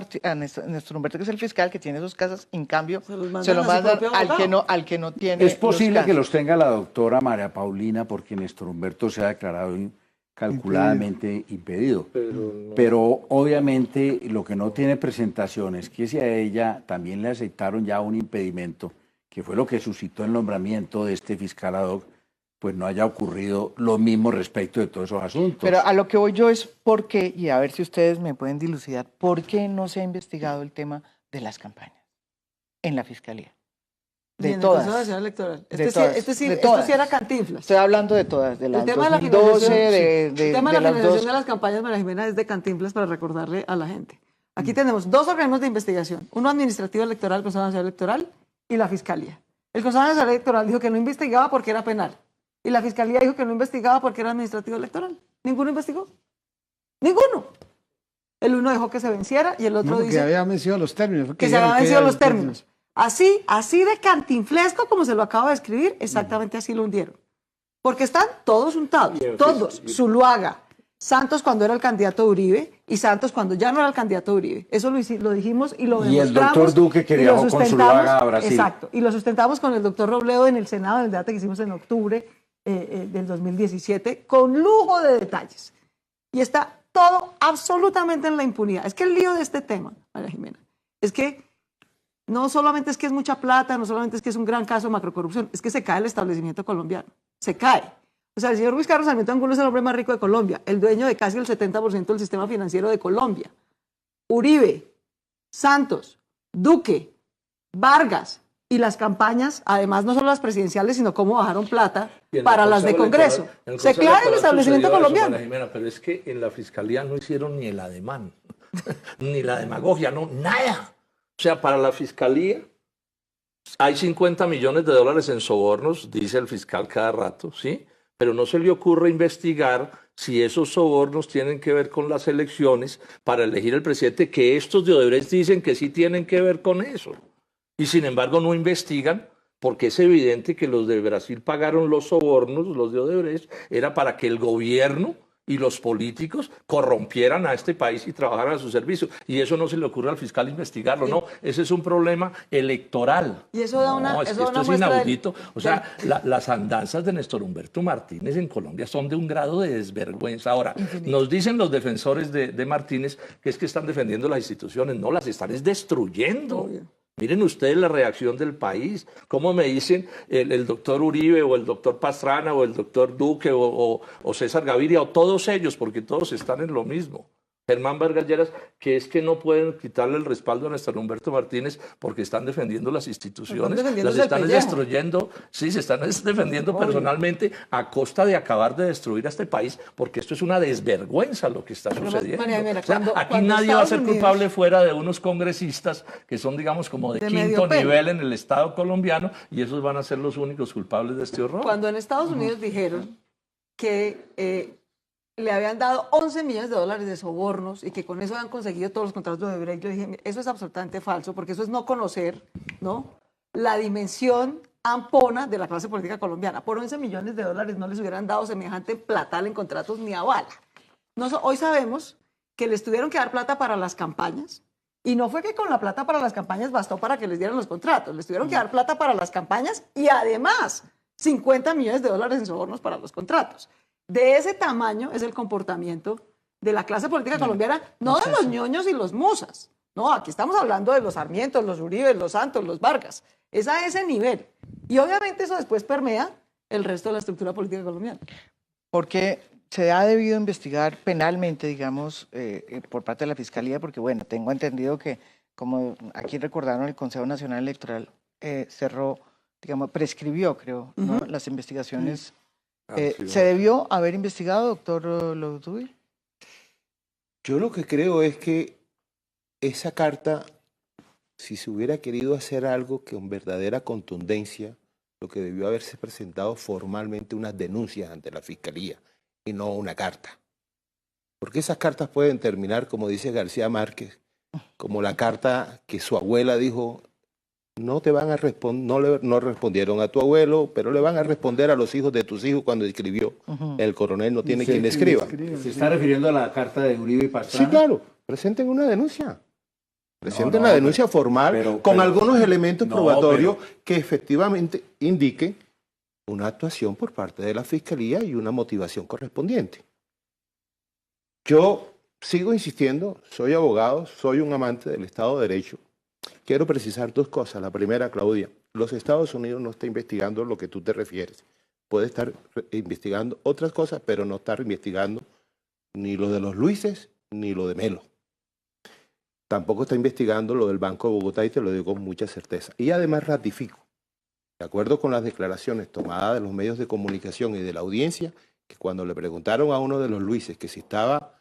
Humberto, que es el fiscal, que tiene esos casos? En cambio, se lo mandan al que no tiene. Es posible los que casos. los tenga la doctora María Paulina, porque Néstor Humberto se ha declarado calculadamente impedido. Pero obviamente lo que no tiene presentación es que si a ella también le aceptaron ya un impedimento, que fue lo que suscitó el nombramiento de este fiscal ad hoc, pues no haya ocurrido lo mismo respecto de todos esos asuntos. Pero a lo que voy yo es por qué, y a ver si ustedes me pueden dilucidar, ¿por qué no se ha investigado el tema de las campañas en la Fiscalía? De todas. Electoral. De Esto todas. sí era Cantinflas. Estoy hablando de todas, de las El tema 2012, el tema de la las financiación dos. de las campañas, María Jimena, es de Cantinflas para recordarle a la gente. Aquí tenemos dos organismos de investigación, uno administrativo electoral, el Consejo Nacional Electoral, y la Fiscalía. El Consejo Nacional Electoral dijo que no investigaba porque era penal, y la Fiscalía dijo que no investigaba porque era administrativo electoral. ¿Ninguno investigó? ¡Ninguno! El uno dejó que se venciera y el otro No, dice que había vencido los términos. que se habían vencido los términos. Así de cantinflesco como se lo acabo de escribir, exactamente así lo hundieron. Porque están todos untados, todos. Zuluaga, Santos cuando era el candidato de Uribe y Santos cuando ya no era el candidato de Uribe. Eso lo dijimos y lo Y el demostramos. doctor Duque que y lo viajó con sustentamos, Zuluaga a Brasil. Exacto, y lo sustentamos con el doctor Robledo en el Senado, en el debate que hicimos en octubre del 2017, con lujo de detalles. Y está todo absolutamente en la impunidad. Es que el lío de este tema, María Jimena, es que no solamente es que es mucha plata, no solamente es que es un gran caso de macrocorrupción, es que se cae el establecimiento colombiano, se cae. O sea, el señor Luis Carlos Sarmiento Angulo es el hombre más rico de Colombia, el dueño de casi el 70% del sistema financiero de Colombia. Uribe, Santos, Duque, Vargas y las campañas, además no solo las presidenciales, sino cómo bajaron plata para las de Congreso. Se cae el establecimiento colombiano. María Jimena, pero es que en la Fiscalía no hicieron ni el ademán, ni la demagogia, no, nada. O sea, para la Fiscalía hay 50 millones de dólares en sobornos, dice el fiscal cada rato, ¿sí? Pero no se le ocurre investigar si esos sobornos tienen que ver con las elecciones para elegir el presidente, que estos de Odebrecht dicen que sí tienen que ver con eso. Y sin embargo no investigan, porque es evidente que los de Brasil pagaron los sobornos, los de Odebrecht, era para que el gobierno y los políticos corrompieran a este país y trabajaran a su servicio. Y eso no se le ocurre al fiscal investigarlo, no. Ese es un problema electoral. Y eso da una, es eso que da esto una es muestra inaudito. O sea, las andanzas de Néstor Humberto Martínez en Colombia son de un grado de desvergüenza. Ahora, nos dicen los defensores de Martínez que es que están defendiendo las instituciones. No, las están destruyendo. Miren ustedes la reacción del país. ¿Cómo me dicen el doctor Uribe o el doctor Pastrana o el doctor Duque o César Gaviria o todos ellos, porque todos están en lo mismo? Germán Vargas Lleras, que es que no pueden quitarle el respaldo a Néstor Humberto Martínez porque están defendiendo las instituciones, las están destruyendo, sí, se están defendiendo personalmente a costa de acabar de destruir a este país, porque esto es una desvergüenza lo que está sucediendo. María, O sea, aquí nadie Estados va a ser Unidos, culpable fuera de unos congresistas que son, digamos, como de quinto nivel en el Estado colombiano, y esos van a ser los únicos culpables de este horror. Cuando en Estados Unidos dijeron que le habían dado 11 millones de dólares de sobornos y que con eso habían conseguido todos los contratos de Odebrecht, yo dije, eso es absolutamente falso, porque eso es no conocer, ¿no?, la dimensión ampona de la clase política colombiana. Por 11 millones de dólares no les hubieran dado semejante platal en contratos ni a bala. Hoy sabemos que les tuvieron que dar plata para las campañas, Y no fue que con la plata para las campañas bastó para que les dieran los contratos, les tuvieron que dar plata para las campañas y además 50 millones de dólares en sobornos para los contratos. De ese tamaño es el comportamiento de la clase política colombiana, no de los ñoños y los musas. No, aquí estamos hablando de los Sarmientos, los Uribe, los Santos, los Vargas. Es a ese nivel. Y obviamente eso después permea el resto de la estructura política colombiana. Porque se ha debido investigar penalmente, digamos, por parte de la Fiscalía, porque, bueno, tengo entendido que, como aquí recordaron, el Consejo Nacional Electoral cerró, digamos, prescribió, creo, ¿no? Las investigaciones. ¿Se debió haber investigado, doctor Lodubil? Yo lo que creo es que esa carta, si se hubiera querido hacer algo con verdadera contundencia, lo que debió haberse presentado formalmente unas denuncias ante la Fiscalía y no una carta. Porque esas cartas pueden terminar, como dice García Márquez, como la carta que su abuela dijo, no te van a responder, no respondieron a tu abuelo, pero le van a responder a los hijos de tus hijos cuando escribió. El coronel no tiene quien le escriba. ¿Se está refiriendo a la carta de Uribe y Pastrana? Sí, claro. Presenten una denuncia. Presenten la denuncia formal con algunos elementos probatorios que efectivamente indiquen una actuación por parte de la Fiscalía y una motivación correspondiente. Yo sigo insistiendo, soy abogado, soy un amante del Estado de Derecho. Quiero precisar dos cosas. La primera, Claudia, los Estados Unidos no está investigando lo que tú te refieres. Puede estar investigando otras cosas, pero no está investigando ni lo de los Luises ni lo de Melo. Tampoco está investigando lo del Banco de Bogotá y te lo digo con mucha certeza. Y además ratifico, de acuerdo con las declaraciones tomadas de los medios de comunicación y de la audiencia, que cuando le preguntaron a uno de los Luises que si estaba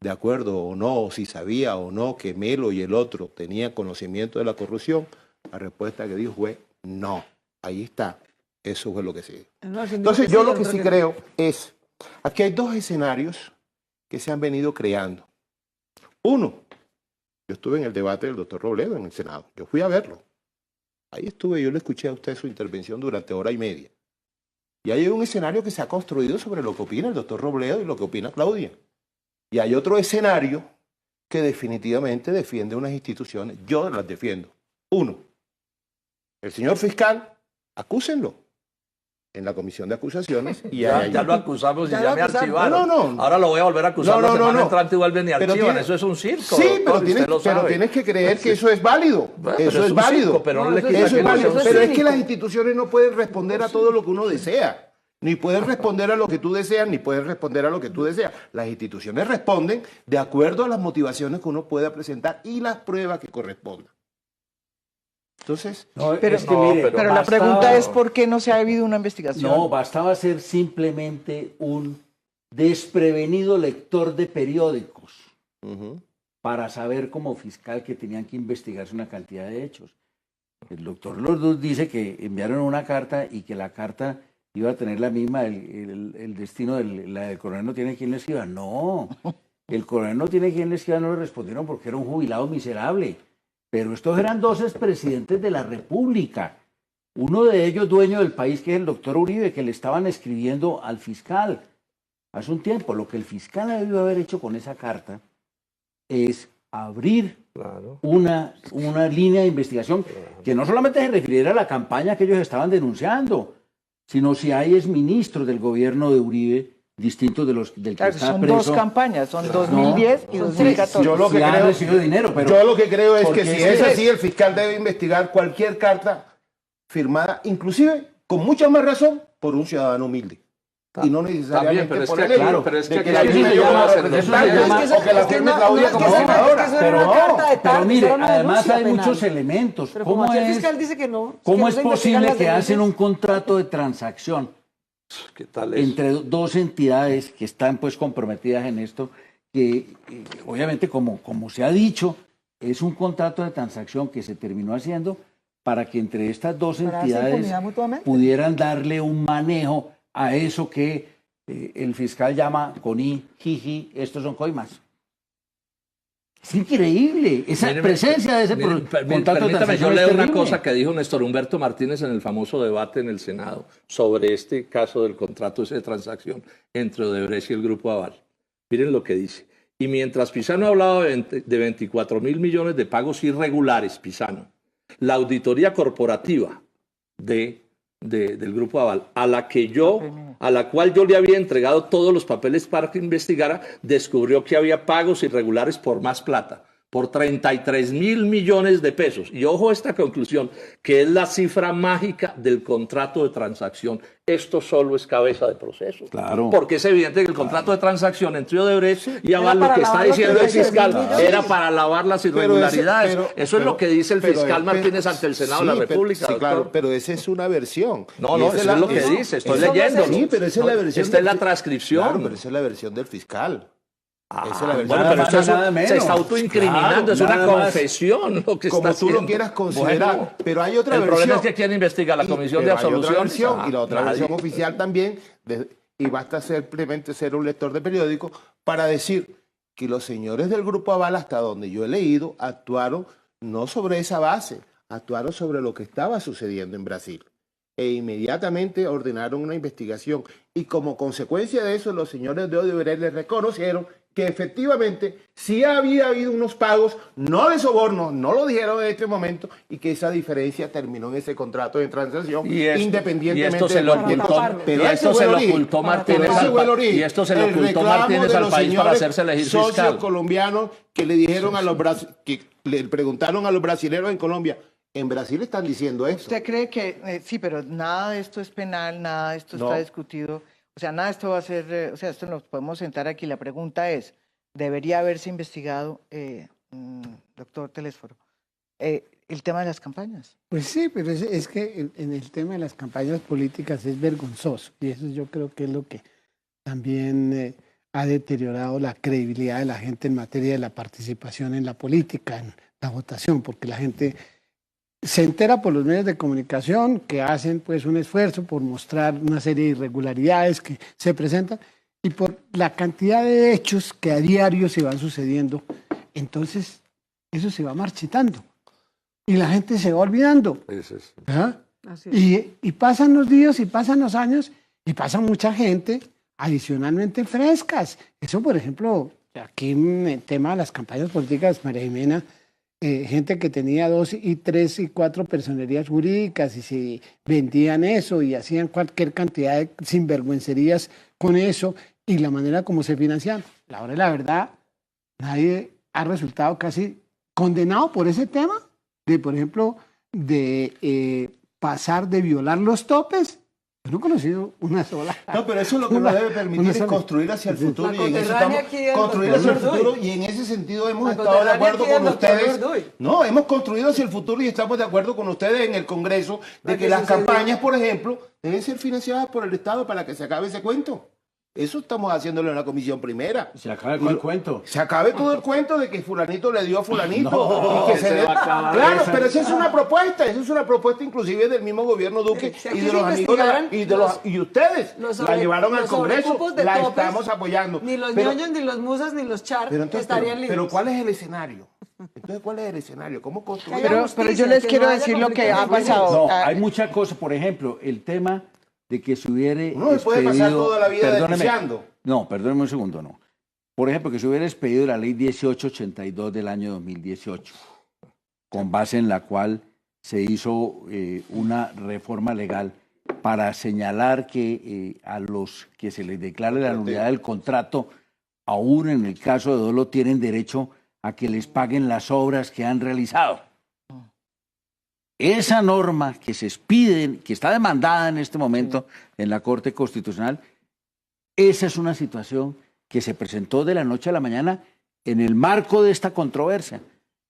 de acuerdo o no, o si sabía o no que Melo y el otro tenían conocimiento de la corrupción, la respuesta que dijo fue no. Ahí está. Eso fue lo que sigue. Entonces yo lo que sí creo es, aquí hay dos escenarios que se han venido creando. Uno, yo estuve en el debate del doctor Robledo en el Senado. Yo fui a verlo. Ahí estuve, yo le escuché a usted su intervención durante hora y media. Y hay un escenario que se ha construido sobre lo que opina el doctor Robledo y lo que opina Claudia. Y hay otro escenario que definitivamente defiende unas instituciones. Yo las defiendo. Uno, el señor fiscal, acúsenlo en la comisión de acusaciones. Y ya lo acusamos y ya me archivaron. No. Ahora lo voy a volver a acusar la semana entrante y vuelven y archivan. Eso es un circo. Sí, pero tienes que creer que eso es válido. Bueno, eso es válido. Circo, pero no le quita eso es válido. no Pero es que las instituciones no pueden responder a todo lo que uno desea. Ni pueden responder a lo que tú deseas, ni pueden responder a lo que tú deseas. Las instituciones responden de acuerdo a las motivaciones que uno pueda presentar y las pruebas que correspondan. Entonces, pero la pregunta es ¿por qué no se ha habido una investigación? No, bastaba ser simplemente un desprevenido lector de periódicos para saber como fiscal que tenían que investigarse una cantidad de hechos. El doctor Lourdes dice que enviaron una carta y que la carta iba a tener la misma, el destino del coronel no tiene quien le escriba. No, el coronel no tiene quien le escriba, no le respondieron porque era un jubilado miserable. Pero estos eran dos expresidentes de la República. Uno de ellos dueño del país, que es el doctor Uribe, que le estaban escribiendo al fiscal hace un tiempo. Lo que el fiscal debió haber hecho con esa carta es abrir una línea de investigación que no solamente se refiriera a la campaña que ellos estaban denunciando, sino si hay exministros del gobierno de Uribe distintos de los del que está son preso. Dos campañas, son 2010 y 2014. Yo lo que han creo, recibido dinero, pero yo lo que creo es que si porque es así, el fiscal debe investigar cualquier carta firmada, inclusive con mucha más razón, por un ciudadano humilde. Y no necesariamente pero es por que el aquí- hecho pero es que de aquí que la sí se firme llama- yo, pero eso se o llama- que la firme Claudia como senadora. Pero mire, además hay muchos elementos. Pero como aquí el fiscal dice que no. ¿Cómo que es no se investigan posible las que hacen denuncias? un contrato de transacción ¿Qué tal es? entre dos entidades que están pues comprometidas en esto, que obviamente como se ha dicho, es un contrato de transacción que se terminó haciendo para que entre estas dos Para hacer entidades impunidad mutuamente. pudieran darle un manejo a eso que el fiscal llama coní, jiji, estos son coimas. Es increíble esa Míreme, presencia de ese contrato de Permítame, transacción. yo es leo una terrible. cosa que dijo Néstor Humberto Martínez en el famoso debate en el Senado sobre este caso del contrato de transacción entre Odebrecht y el Grupo Aval. Miren lo que dice. Y mientras Pisano ha hablado de 24.000 millones de pagos irregulares, Pisano, la auditoría corporativa del Grupo Aval, a la cual yo le había entregado todos los papeles para que investigara, descubrió que había pagos irregulares por más plata, por 33.000 millones de pesos. Y ojo a esta conclusión, que es la cifra mágica del contrato de transacción. Esto solo es cabeza de proceso. Claro. Porque es evidente que el contrato de transacción entre Odebrecht y Aval, lo que está diciendo el fiscal, era para lavar las irregularidades. Eso es lo que dice el fiscal Martínez ante el Senado de la República. Sí, claro, pero esa es una versión. No, eso es lo que dice, estoy leyendo. Sí, pero esa es la versión. Esta es la transcripción. Claro, pero esa es la versión del fiscal. Esa es la versión. Bueno, pero esto nada menos. se está autoincriminando, Claro, es una nada más. confesión lo que Como está tú lo haciendo. quieras considerar, Bueno, pero hay otra el versión. problema es que ¿quién investiga? La Comisión de Pero hay otra Absolución. versión, y la otra versión oficial también, y basta simplemente ser un lector de periódico para decir que los señores del Grupo Aval, hasta donde yo he leído, actuaron no sobre esa base, actuaron sobre lo que estaba sucediendo en Brasil. E inmediatamente ordenaron una investigación. Y como consecuencia de eso, los señores de Odebrecht les reconocieron que efectivamente sí había habido unos pagos, no de soborno, no lo dijeron en este momento, y que esa diferencia terminó en ese contrato de transacción, independientemente y esto se lo de cualquier ocultó, cosa. Pero y esto se lo ocultó Martínez y esto se lo ocultó Martínez al país para hacerse elegir socios fiscal. colombianos que le dijeron a los que le preguntaron a los brasileños en Colombia, en Brasil están diciendo esto. ¿Usted cree que sí, pero nada de esto es penal, nada de esto está discutido? O sea, nada de esto va a ser, o sea, esto nos podemos sentar aquí. La pregunta es, ¿debería haberse investigado, doctor Telésforo, el tema de las campañas? Pues sí, pero es que en el tema de las campañas políticas es vergonzoso y eso yo creo que es lo que también ha deteriorado la credibilidad de la gente en materia de la participación en la política, en la votación, porque la gente se entera por los medios de comunicación que hacen pues un esfuerzo por mostrar una serie de irregularidades que se presentan y por la cantidad de hechos que a diario se van sucediendo. Entonces, eso se va marchitando y la gente se va olvidando. ¿Ah? Y pasan los días y pasan los años y pasa mucha gente adicionalmente frescas. Eso, por ejemplo, aquí en el tema de las campañas políticas, María Jimena, gente que tenía 2 y 3 y 4 personerías jurídicas y se vendían eso y hacían cualquier cantidad de sinvergüencerías con eso y la manera como se financiaban. La hora de la verdad, nadie ha resultado casi condenado por ese tema de, por ejemplo, de pasar de violar los topes. Yo no he conocido una sola. No, pero eso es lo que nos debe permitir es construir hacia el futuro. Y en eso estamos, construir hacia el futuro y en ese sentido hemos estado de acuerdo con ustedes. No, hemos construido hacia el futuro y estamos de acuerdo con ustedes en el Congreso de que las campañas, por ejemplo, deben ser financiadas por el Estado para que se acabe ese cuento. Eso estamos haciéndolo en la comisión primera. Se acaba el cuento. Se acabe todo el cuento de que fulanito le dio a fulanito. No, y que se claro, pero esa es una propuesta inclusive del mismo gobierno Duque y de los amigos y ustedes la llevaron al Congreso, la estamos apoyando. Ni los ñoños, ni los musas, ni los char estarían libres. Pero ¿cuál es el escenario? Entonces, ¿cuál es el escenario? ¿Cómo construir? Pero yo les quiero decir lo que ha pasado. No, hay muchas cosas. Por ejemplo, el tema de que se hubiera no se puede pasar toda la vida denunciando. No, perdóneme un segundo, no. Por ejemplo, que se hubiera expedido la ley 1882 del año 2018, con base en la cual se hizo una reforma legal para señalar que a los que se les declare la nulidad del contrato, aún en el caso de dolo, tienen derecho a que les paguen las obras que han realizado. Esa norma que se expide, que está demandada en este momento en la Corte Constitucional, esa es una situación que se presentó de la noche a la mañana en el marco de esta controversia.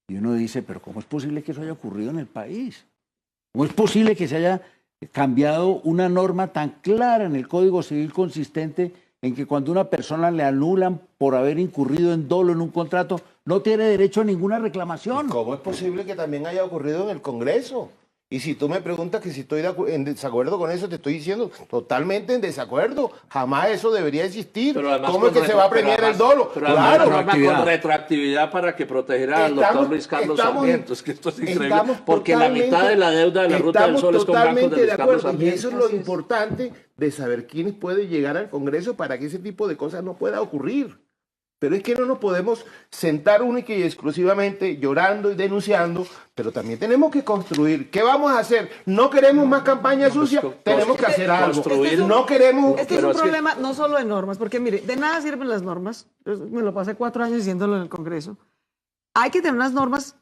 Y uno dice, pero ¿cómo es posible que eso haya ocurrido en el país? ¿Cómo es posible que se haya cambiado una norma tan clara en el Código Civil consistente en que cuando una persona le anulan por haber incurrido en dolo en un contrato, no tiene derecho a ninguna reclamación? ¿Cómo es posible que también haya ocurrido en el Congreso? Y si tú me preguntas que si estoy en desacuerdo con eso, te estoy diciendo totalmente en desacuerdo. Jamás eso debería existir. ¿Cómo es que se va a premiar el dolo? Claro, con retroactividad para que protegiera al doctor Luis Carlos Sarmiento. Es que esto es increíble, porque la mitad de la deuda de la Ruta del Sol es con bancos de Luis Carlos Sarmiento. Y eso es lo importante de saber quiénes pueden llegar al Congreso para que ese tipo de cosas no pueda ocurrir. Pero es que no nos podemos sentar única y exclusivamente llorando y denunciando, pero también tenemos que construir. ¿Qué vamos a hacer? ¿No queremos más campaña sucia? Tenemos que hacer algo. No queremos... Este es un problema no solo de normas, porque mire, de nada sirven las normas. Yo me lo pasé 4 años diciéndolo en el Congreso. Hay que tener unas normas,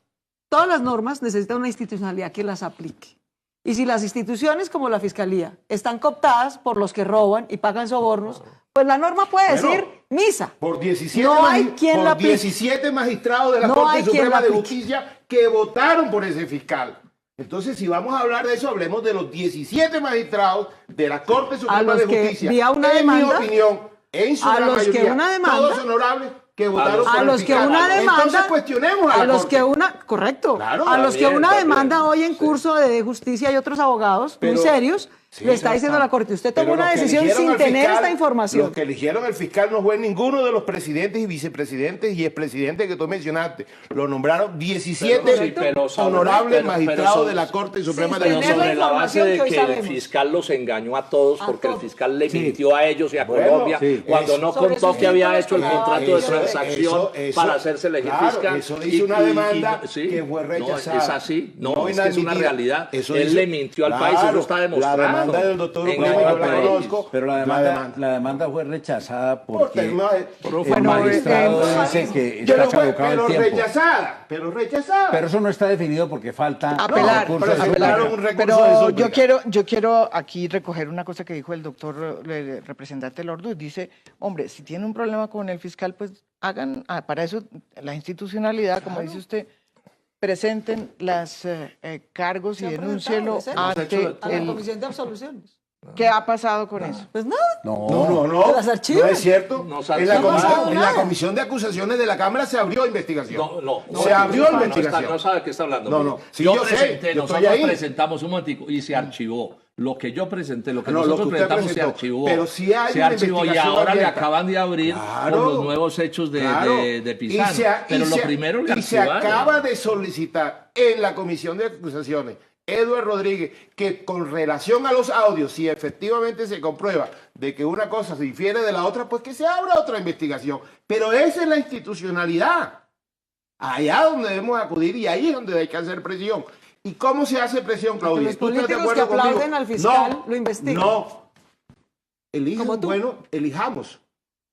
todas las normas necesitan una institucionalidad que las aplique. Y si las instituciones como la Fiscalía están cooptadas por los que roban y pagan sobornos, pues la norma puede decir misa. Por 17, no hay quien la aplique. 17 magistrados de la No Corte hay quien Suprema la de aplique. Justicia que votaron por ese fiscal. Entonces, si vamos a hablar de eso, hablemos de los 17 magistrados de la Corte Suprema de Justicia. Vía una en demanda, mi opinión, en su gran mayoría, todos honorables que votaron por a el los que fiscal. una demanda, Entonces cuestionemos a la los Corte. que una, correcto, Claro, a los que bien, una está demanda bien, hoy en curso de justicia y otros abogados muy Pero- serios Sí, le está pero diciendo está- la Corte, usted pero tomó una los que decisión eligieron sin al tener fiscal, esta información. Los que eligieron al fiscal no fue ninguno de los presidentes y vicepresidentes y expresidentes que tú mencionaste. Lo nombraron 17 honorables magistrados de la Corte Suprema Sin de tener la Justicia. sobre la base información de que hoy que el sabemos. fiscal los engañó a todos, A porque todos. el fiscal le mintió a ellos y a Bueno, Colombia sí. cuando Eso- no sobre contó sus que había títulos hecho el privados, contrato de eso- transacción para hacerse elegir fiscal. Eso dice una demanda que fue rechazada. No, es así, no, es que es una inadmitida. realidad. Eso Él dice- le mintió al país, eso está demostrado. La demanda del doctor En Ucrania, otro yo la país. conozco. Pero la demanda fue rechazada Por porque tema de- el magistrado dice que está caducado el tiempo. pero rechazada. Pero eso no está definido porque falta Apelar, recurso pero de apelar súplica. un recurso de Pero súplica. yo quiero aquí recoger una cosa que dijo el doctor representante Lorduz. Dice, hombre, si tiene un problema con el fiscal, pues hagan, para eso la institucionalidad, como dice usted, presenten las cargos y Se han denúncielo presentado, ante a la el... Comisión de Absoluciones. ¿Qué ha pasado con eso? Pues nada. No. Que las archiven. No es cierto. No, En la, no ha pasado en la nada. Comisión de Acusaciones de la Cámara se abrió investigación. No, Se abrió no, investigación. No sabe de qué está hablando. No, mire. no. Sí, yo sé, presenté, yo estoy nosotros ahí. presentamos un momentico y se archivó. Lo que yo presenté, lo que No, lo nosotros que usted presentamos se presentó. archivó. Pero sí hay se una archivó y investigación ahora le abierta. acaban de abrir Claro. por los nuevos hechos de Pisano. Pero lo primero le y se archivaron. acaba de solicitar en la Comisión de Acusaciones Eduardo Rodríguez que con relación a los audios, si efectivamente se comprueba de que una cosa se difiere de la otra, pues que se abra otra investigación. Pero esa es la institucionalidad. Allá donde debemos acudir y ahí es donde hay que hacer presión. ¿Y cómo se hace presión, Claudia? los ¿Tú estás de políticos que acuerdo conmigo? aplauden al fiscal lo investigan. No. Como tú. Elijamos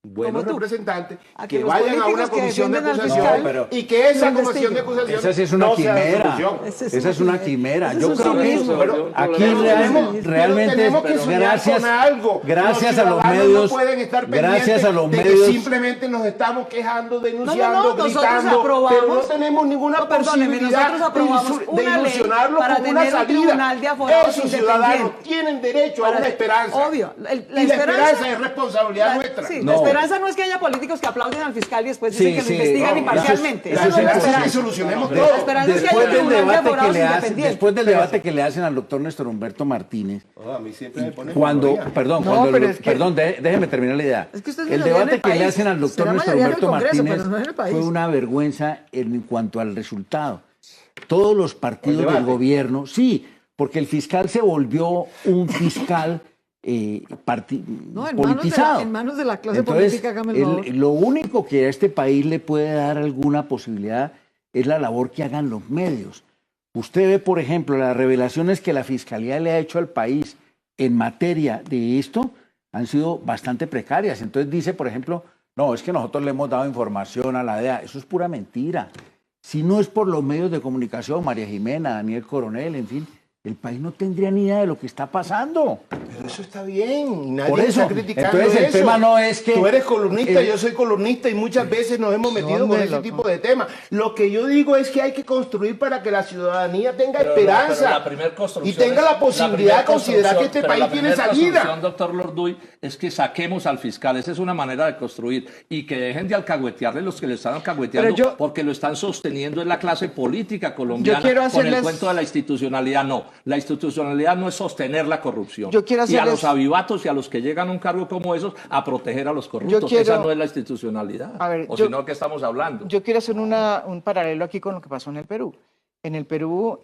buenos Como tú. representantes A que que los vayan a una políticos que comisión de defienden al acusación fiscal y que esa lo comisión de investiguen. acusación Esa sí es una no sea quimera. solución. Esa es una quimera. Ese Yo es un creo que cinismo. Pero aquí pero realmente, tenemos que soñar gracias, con algo. gracias Los a los ciudadanos medios, no pueden estar gracias pendientes a los de que medios, simplemente nos estamos quejando, denunciando, nosotros gritando, aprobamos- pero no tenemos ninguna No, perdóneme, posibilidad nosotros aprobamos de una ley ilusionarlos para con una tener un salida. tribunal de abogados Esos ciudadanos independiente. tienen derecho a Para- una esperanza. obvio, la y la esperanza es responsabilidad nuestra. Sí, No. la esperanza no es que haya políticos que aplauden al fiscal y después dicen Sí, que lo sí, investigan no, imparcialmente. La Eso no es la esperanza es que esperanza. solucionemos Pero todo. La esperanza es que haya después un del tribunal de debate que abogados le hacen, independiente. después del debate que le hacen al doctor Néstor Humberto Martínez, A mí siempre me pone cuando, como perdón, No, cuando pero lo- es que- perdón, déjeme terminar la idea. Es que usted es El mayoría en debate el que le país. hacen al doctor Será Néstor mayoría en el Humberto Congreso, Martínez pero no en el país. fue una vergüenza en cuanto al resultado. Todos los partidos del gobierno, sí, porque el fiscal se volvió un fiscal No, politizado. en manos de la clase Entonces, política, hágame el favor. lo único que a este país le puede dar alguna posibilidad es la labor que hagan los medios. Usted ve, por ejemplo, las revelaciones que la Fiscalía le ha hecho al país en materia de esto han sido bastante precarias. Entonces dice, por ejemplo, no, es que nosotros le hemos dado información a la DEA. Eso es pura mentira. Si no es por los medios de comunicación, María Jimena, Daniel Coronel, en fin, el país no tendría ni idea de lo que está pasando. Pero eso está bien, y nadie Por eso, está criticando entonces el eso. tema no es que- Tú eres columnista, el- yo soy columnista y muchas veces nos hemos metido con ¿Dónde, ese loco? tipo de temas. Lo que yo digo es que hay que construir para que la ciudadanía tenga Pero esperanza la primer construcción y tenga la posibilidad de considerar que este país tiene salida. Doctor Lorduy, es que saquemos al fiscal. Esa es una manera de construir. Y que dejen de alcahuetearle los que le están alcahueteando, Pero yo- porque lo están sosteniendo en la clase política colombiana quiero con el hacerles- cuento de la institucionalidad. No, la institucionalidad no es sostener la corrupción. Yo quiero Y a hacerles- los avivatos y a los que llegan a un cargo como esos, a proteger a los corruptos. quiero- Esa no es la institucionalidad. A ver, o yo- si no, ¿qué estamos hablando? Yo quiero hacer un paralelo aquí con lo que pasó en el Perú. En el Perú,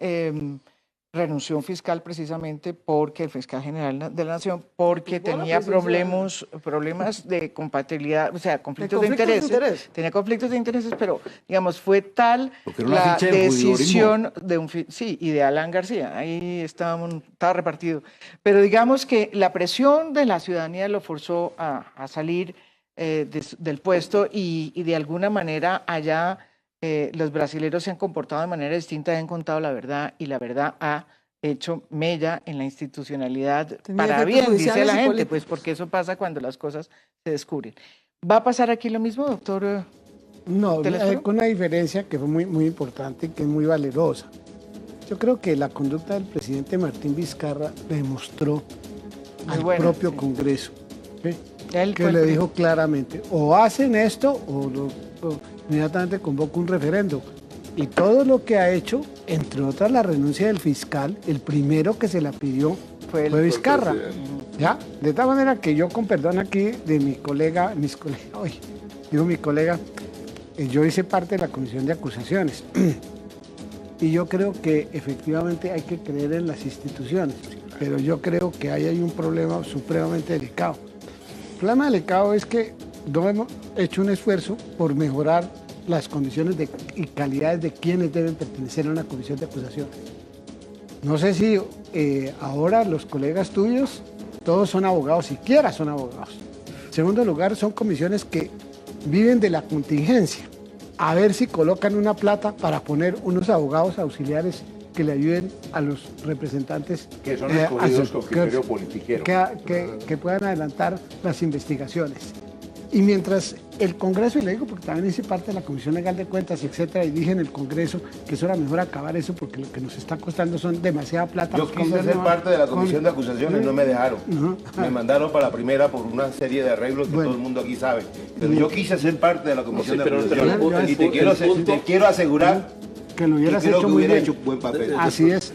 renunció un fiscal precisamente porque el fiscal general de la Nación, porque Tuvo la tenía posición. problemas de compatibilidad, o sea, conflictos de conflictos de intereses. interés. Tenía conflictos de intereses, pero digamos, fue tal Porque era una la ficha de decisión de sí, y de Alan García, ahí estaba repartido. Pero digamos que la presión de la ciudadanía lo forzó a salir del puesto y de alguna manera allá los brasileños se han comportado de manera distinta, han contado la verdad y la verdad ha hecho mella en la institucionalidad Tenía para efectos bien, dice judiciales la y gente, políticos. pues porque eso pasa cuando las cosas se descubren. ¿Va a pasar aquí lo mismo, doctor? No, ¿Telésforo? con una diferencia que fue muy importante y que es muy valerosa. Yo creo que la conducta del presidente Martín Vizcarra le demostró Muy al buena, propio sí. Congreso, ¿sí? Él que fue el le primero. dijo claramente, o hacen esto o inmediatamente convoca un referendo. Y todo lo que ha hecho, entre otras la renuncia del fiscal, el primero que se la pidió Fue fue el Vizcarra. presidente. ¿Ya? De tal manera que yo, con perdón aquí de mi colega, mi colega, yo hice parte de la comisión de acusaciones. Y yo creo que efectivamente hay que creer en las instituciones, pero yo creo que ahí hay un problema supremamente delicado. El problema delicado es que no hemos hecho un esfuerzo por mejorar las condiciones y calidades de quienes deben pertenecer a una comisión de acusaciones. No sé si ahora los colegas tuyos, todos son abogados, siquiera son abogados. En segundo lugar, son comisiones que viven de la contingencia. A ver si colocan una plata para poner unos abogados auxiliares que le ayuden a los representantes Que son escogidos con que- criterio politiquero. que puedan adelantar las investigaciones. Y mientras el Congreso, y le digo porque también hice parte de la Comisión Legal de Cuentas, etcétera, y dije en el Congreso que eso era mejor acabar eso porque lo que nos está costando son demasiada plata. Yo quise ser parte de la comisión de acusaciones y no me dejaron. Me mandaron para la primera por una serie de arreglos que Bueno. todo el mundo aquí sabe. Pero yo quise ser parte de la comisión sí, de pero acusaciones y el te quiero asegurar que lo que hubieras creo hecho que muy hubiera bien. hecho buen papel. Así es.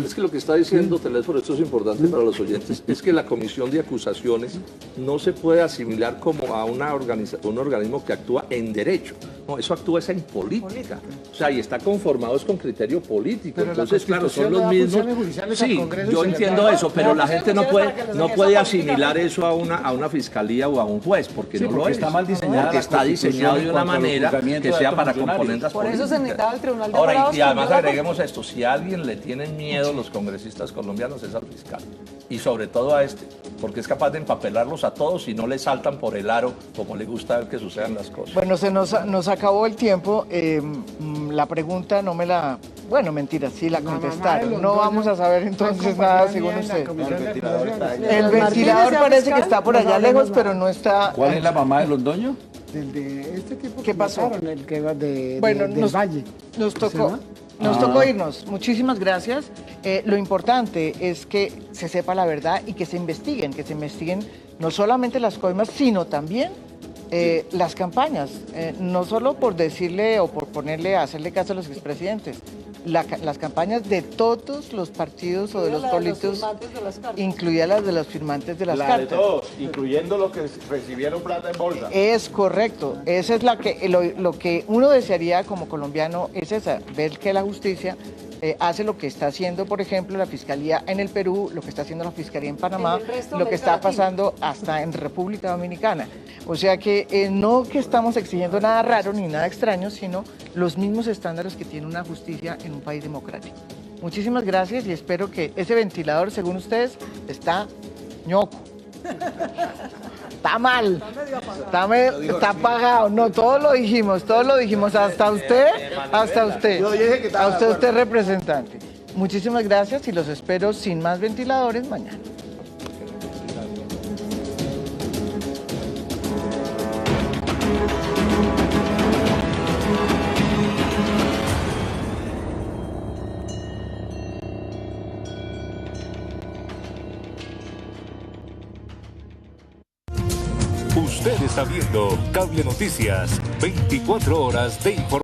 Es que lo que está diciendo Telésforo, esto es importante para los oyentes, es que la comisión de acusaciones no se puede asimilar como a un organismo que actúa en derecho. No, eso actúa es en política. O sea, y está conformado es con criterio político. Pero la Entonces, claro, Constitución son le los da mismos. funciones judiciales al Sí, Congreso y yo se le entiendo da- eso, pero la gente no funciones puede, para que los no ejerza puede políticamente. asimilar eso a una fiscalía o a un juez, porque no lo porque es. está mal diseñada Porque la está Constitución diseñado de en una cuanto al manera juzgamiento que de sea altos para funcionarios. componendas Por eso se políticas. necesitaba el Tribunal de Ahora, Abogados. y además que no era- agreguemos esto, si a alguien le tienen miedo los congresistas colombianos es al fiscal, y sobre todo a este, porque es capaz de empapelarlos a todos y no le saltan por el aro como le gusta ver que sucedan las cosas. Bueno, nos acabó el tiempo. La pregunta no me la... Bueno, mentira, sí la La mamá de contestaron. No Londoño vamos a saber fue entonces nada compañía según mía en la usted. comisión de ventilador está acusaciones. El Martínez ventilador sea parece fiscal, que está por no allá sabemos lejos, pero nada. no está... ¿Cuál es la mamá de Londoño? Del de este tipo ¿Qué que pasó? mataron, el que va del Nos Valle. Nos ¿Se tocó, llama? nos tocó irnos. Muchísimas gracias. Lo importante es que se sepa la verdad y que se investiguen no solamente las coimas, sino también las campañas. No solo por decirle o por hacerle caso a los expresidentes. Las campañas de todos los partidos o de los La de los políticos, firmantes de las cartas. incluidas las de los firmantes de las La cartas. de todos, incluyendo los que recibieron plata en bolsa. Es correcto, esa es lo que uno desearía como colombiano, es esa, ver que la justicia hace lo que está haciendo, por ejemplo, la Fiscalía en el Perú, lo que está haciendo la Fiscalía en Panamá, En el resto de lo que América está pasando hasta en República Dominicana. O sea que no que estamos exigiendo nada raro ni nada extraño, sino los mismos estándares que tiene una justicia en un país democrático. Muchísimas gracias y espero que ese ventilador, según ustedes, está ñoco. Está mal, está apagado. No, todos lo dijimos, hasta usted, Yo dije que estaba de usted representante. Muchísimas gracias y los espero sin más ventiladores mañana. Usted está viendo Cable Noticias, 24 horas de información.